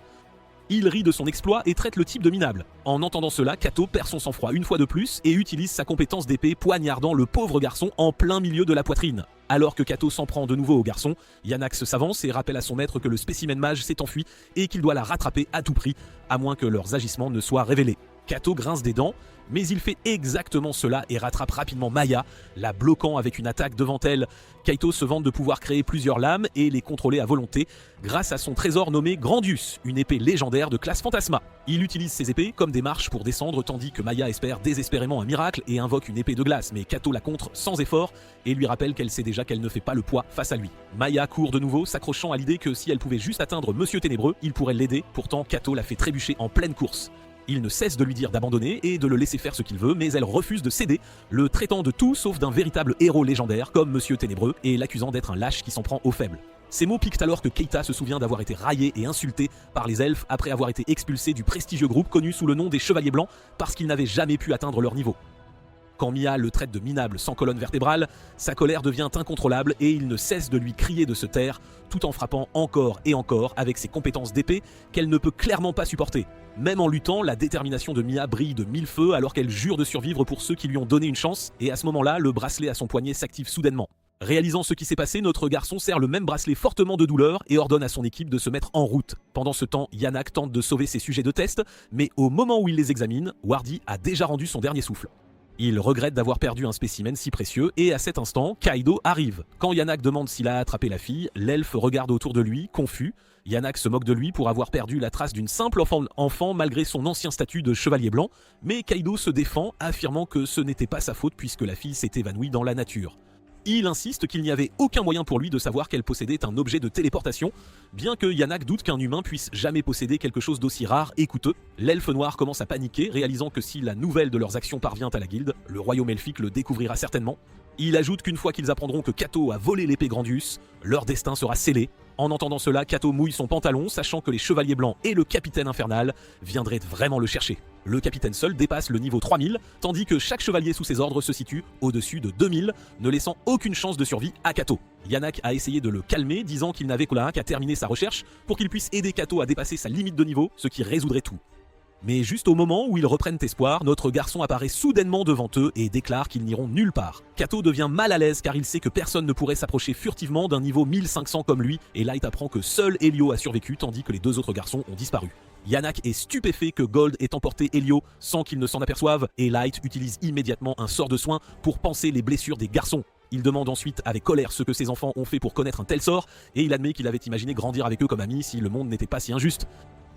Il rit de son exploit et traite le type de minable. En entendant cela, Kato perd son sang-froid une fois de plus et utilise sa compétence d'épée poignardant le pauvre garçon en plein milieu de la poitrine. Alors que Kato s'en prend de nouveau au garçon, Yanax s'avance et rappelle à son maître que le spécimen mage s'est enfui et qu'il doit la rattraper à tout prix, à moins que leurs agissements ne soient révélés. Kato grince des dents, mais il fait exactement cela et rattrape rapidement Maya, la bloquant avec une attaque devant elle. Kaito se vante de pouvoir créer plusieurs lames et les contrôler à volonté grâce à son trésor nommé Grandius, une épée légendaire de classe Fantasma. Il utilise ses épées comme des marches pour descendre tandis que Maya espère désespérément un miracle et invoque une épée de glace, mais Kato la contre sans effort et lui rappelle qu'elle sait déjà qu'elle ne fait pas le poids face à lui. Maya court de nouveau, s'accrochant à l'idée que si elle pouvait juste atteindre Monsieur Ténébreux, il pourrait l'aider, pourtant Kato la fait trébucher en pleine course. Il ne cesse de lui dire d'abandonner et de le laisser faire ce qu'il veut, mais elle refuse de céder, le traitant de tout sauf d'un véritable héros légendaire comme Monsieur Ténébreux et l'accusant d'être un lâche qui s'en prend aux faibles. Ces mots piquent alors que Keita se souvient d'avoir été raillé et insulté par les elfes après avoir été expulsé du prestigieux groupe connu sous le nom des Chevaliers Blancs parce qu'il n'avait jamais pu atteindre leur niveau. Quand Mia le traite de minable sans colonne vertébrale, sa colère devient incontrôlable et il ne cesse de lui crier de se taire, tout en frappant encore et encore avec ses compétences d'épée qu'elle ne peut clairement pas supporter. Même en luttant, la détermination de Mia brille de mille feux alors qu'elle jure de survivre pour ceux qui lui ont donné une chance, et à ce moment-là, le bracelet à son poignet s'active soudainement. Réalisant ce qui s'est passé, notre garçon serre le même bracelet fortement de douleur et ordonne à son équipe de se mettre en route. Pendant ce temps, Yannack tente de sauver ses sujets de test, mais au moment où il les examine, Wardy a déjà rendu son dernier souffle. Il regrette d'avoir perdu un spécimen si précieux et à cet instant, Kaido arrive. Quand Yannack demande s'il a attrapé la fille, l'elfe regarde autour de lui, confus. Yannack se moque de lui pour avoir perdu la trace d'une simple enfant malgré son ancien statut de chevalier blanc, mais Kaido se défend, affirmant que ce n'était pas sa faute puisque la fille s'est évanouie dans la nature. Il insiste qu'il n'y avait aucun moyen pour lui de savoir qu'elle possédait un objet de téléportation, bien que Yannack doute qu'un humain puisse jamais posséder quelque chose d'aussi rare et coûteux. L'elfe noir commence à paniquer, réalisant que si la nouvelle de leurs actions parvient à la guilde, le royaume elfique le découvrira certainement. Il ajoute qu'une fois qu'ils apprendront que Kato a volé l'épée Grandius, leur destin sera scellé. En entendant cela, Kato mouille son pantalon, sachant que les Chevaliers Blancs et le Capitaine Infernal viendraient vraiment le chercher. Le capitaine seul dépasse le niveau 3000, tandis que chaque chevalier sous ses ordres se situe au-dessus de 2000, ne laissant aucune chance de survie à Kato. Yannack a essayé de le calmer, disant qu'il n'avait qu'à terminer sa recherche pour qu'il puisse aider Kato à dépasser sa limite de niveau, ce qui résoudrait tout. Mais juste au moment où ils reprennent espoir, notre garçon apparaît soudainement devant eux et déclare qu'ils n'iront nulle part. Kato devient mal à l'aise car il sait que personne ne pourrait s'approcher furtivement d'un niveau 1500 comme lui, et Light apprend que seul Helio a survécu tandis que les deux autres garçons ont disparu. Yannack est stupéfait que Gold ait emporté Helio sans qu'il ne s'en aperçoive, et Light utilise immédiatement un sort de soin pour panser les blessures des garçons. Il demande ensuite avec colère ce que ses enfants ont fait pour connaître un tel sort, et il admet qu'il avait imaginé grandir avec eux comme amis si le monde n'était pas si injuste.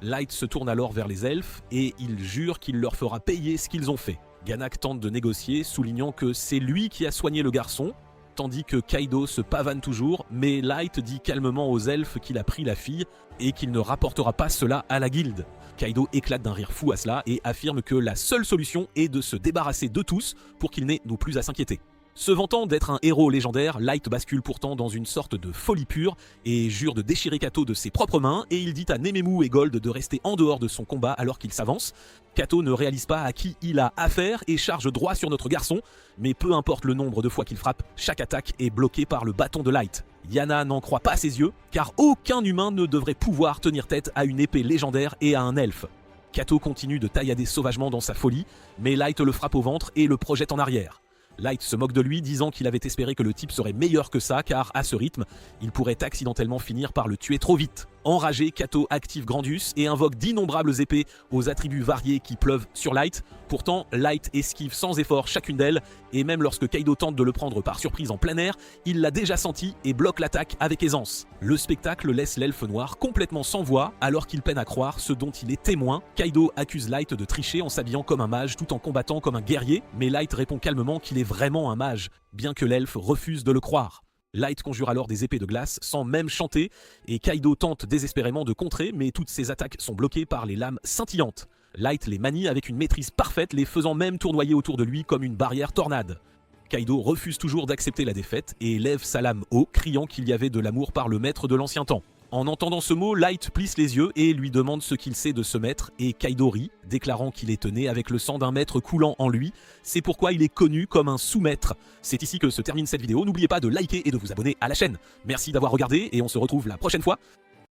Light se tourne alors vers les elfes et il jure qu'il leur fera payer ce qu'ils ont fait. Yannack tente de négocier, soulignant que c'est lui qui a soigné le garçon, tandis que Kaido se pavane toujours, mais Light dit calmement aux elfes qu'il a pris la fille et qu'il ne rapportera pas cela à la guilde. Kaido éclate d'un rire fou à cela et affirme que la seule solution est de se débarrasser de tous pour qu'il n'ait non plus à s'inquiéter. Se vantant d'être un héros légendaire, Light bascule pourtant dans une sorte de folie pure et jure de déchirer Kato de ses propres mains, et il dit à Nememu et Gold de rester en dehors de son combat alors qu'il s'avance. Kato ne réalise pas à qui il a affaire et charge droit sur notre garçon, mais peu importe le nombre de fois qu'il frappe, chaque attaque est bloquée par le bâton de Light. Yana n'en croit pas ses yeux, car aucun humain ne devrait pouvoir tenir tête à une épée légendaire et à un elfe. Kato continue de taillader sauvagement dans sa folie, mais Light le frappe au ventre et le projette en arrière. Light se moque de lui, disant qu'il avait espéré que le type serait meilleur que ça, car à ce rythme, il pourrait accidentellement finir par le tuer trop vite. Enragé, Kato active Grandius et invoque d'innombrables épées aux attributs variés qui pleuvent sur Light. Pourtant, Light esquive sans effort chacune d'elles, et même lorsque Kaido tente de le prendre par surprise en plein air, il l'a déjà senti et bloque l'attaque avec aisance. Le spectacle laisse l'elfe noir complètement sans voix, alors qu'il peine à croire ce dont il est témoin. Kaido accuse Light de tricher en s'habillant comme un mage tout en combattant comme un guerrier, mais Light répond calmement qu'il est vraiment un mage, bien que l'elfe refuse de le croire. Light conjure alors des épées de glace sans même chanter, et Kaido tente désespérément de contrer, mais toutes ses attaques sont bloquées par les lames scintillantes. Light les manie avec une maîtrise parfaite, les faisant même tournoyer autour de lui comme une barrière tornade. Kaido refuse toujours d'accepter la défaite et lève sa lame haut, criant qu'il y avait de l'amour par le maître de l'ancien temps. En entendant ce mot, Light plisse les yeux et lui demande ce qu'il sait de ce maître, et Kaido rit, déclarant qu'il est né avec le sang d'un maître coulant en lui. C'est pourquoi il est connu comme un sous-maître. C'est ici que se termine cette vidéo. N'oubliez pas de liker et de vous abonner à la chaîne. Merci d'avoir regardé et on se retrouve la prochaine fois.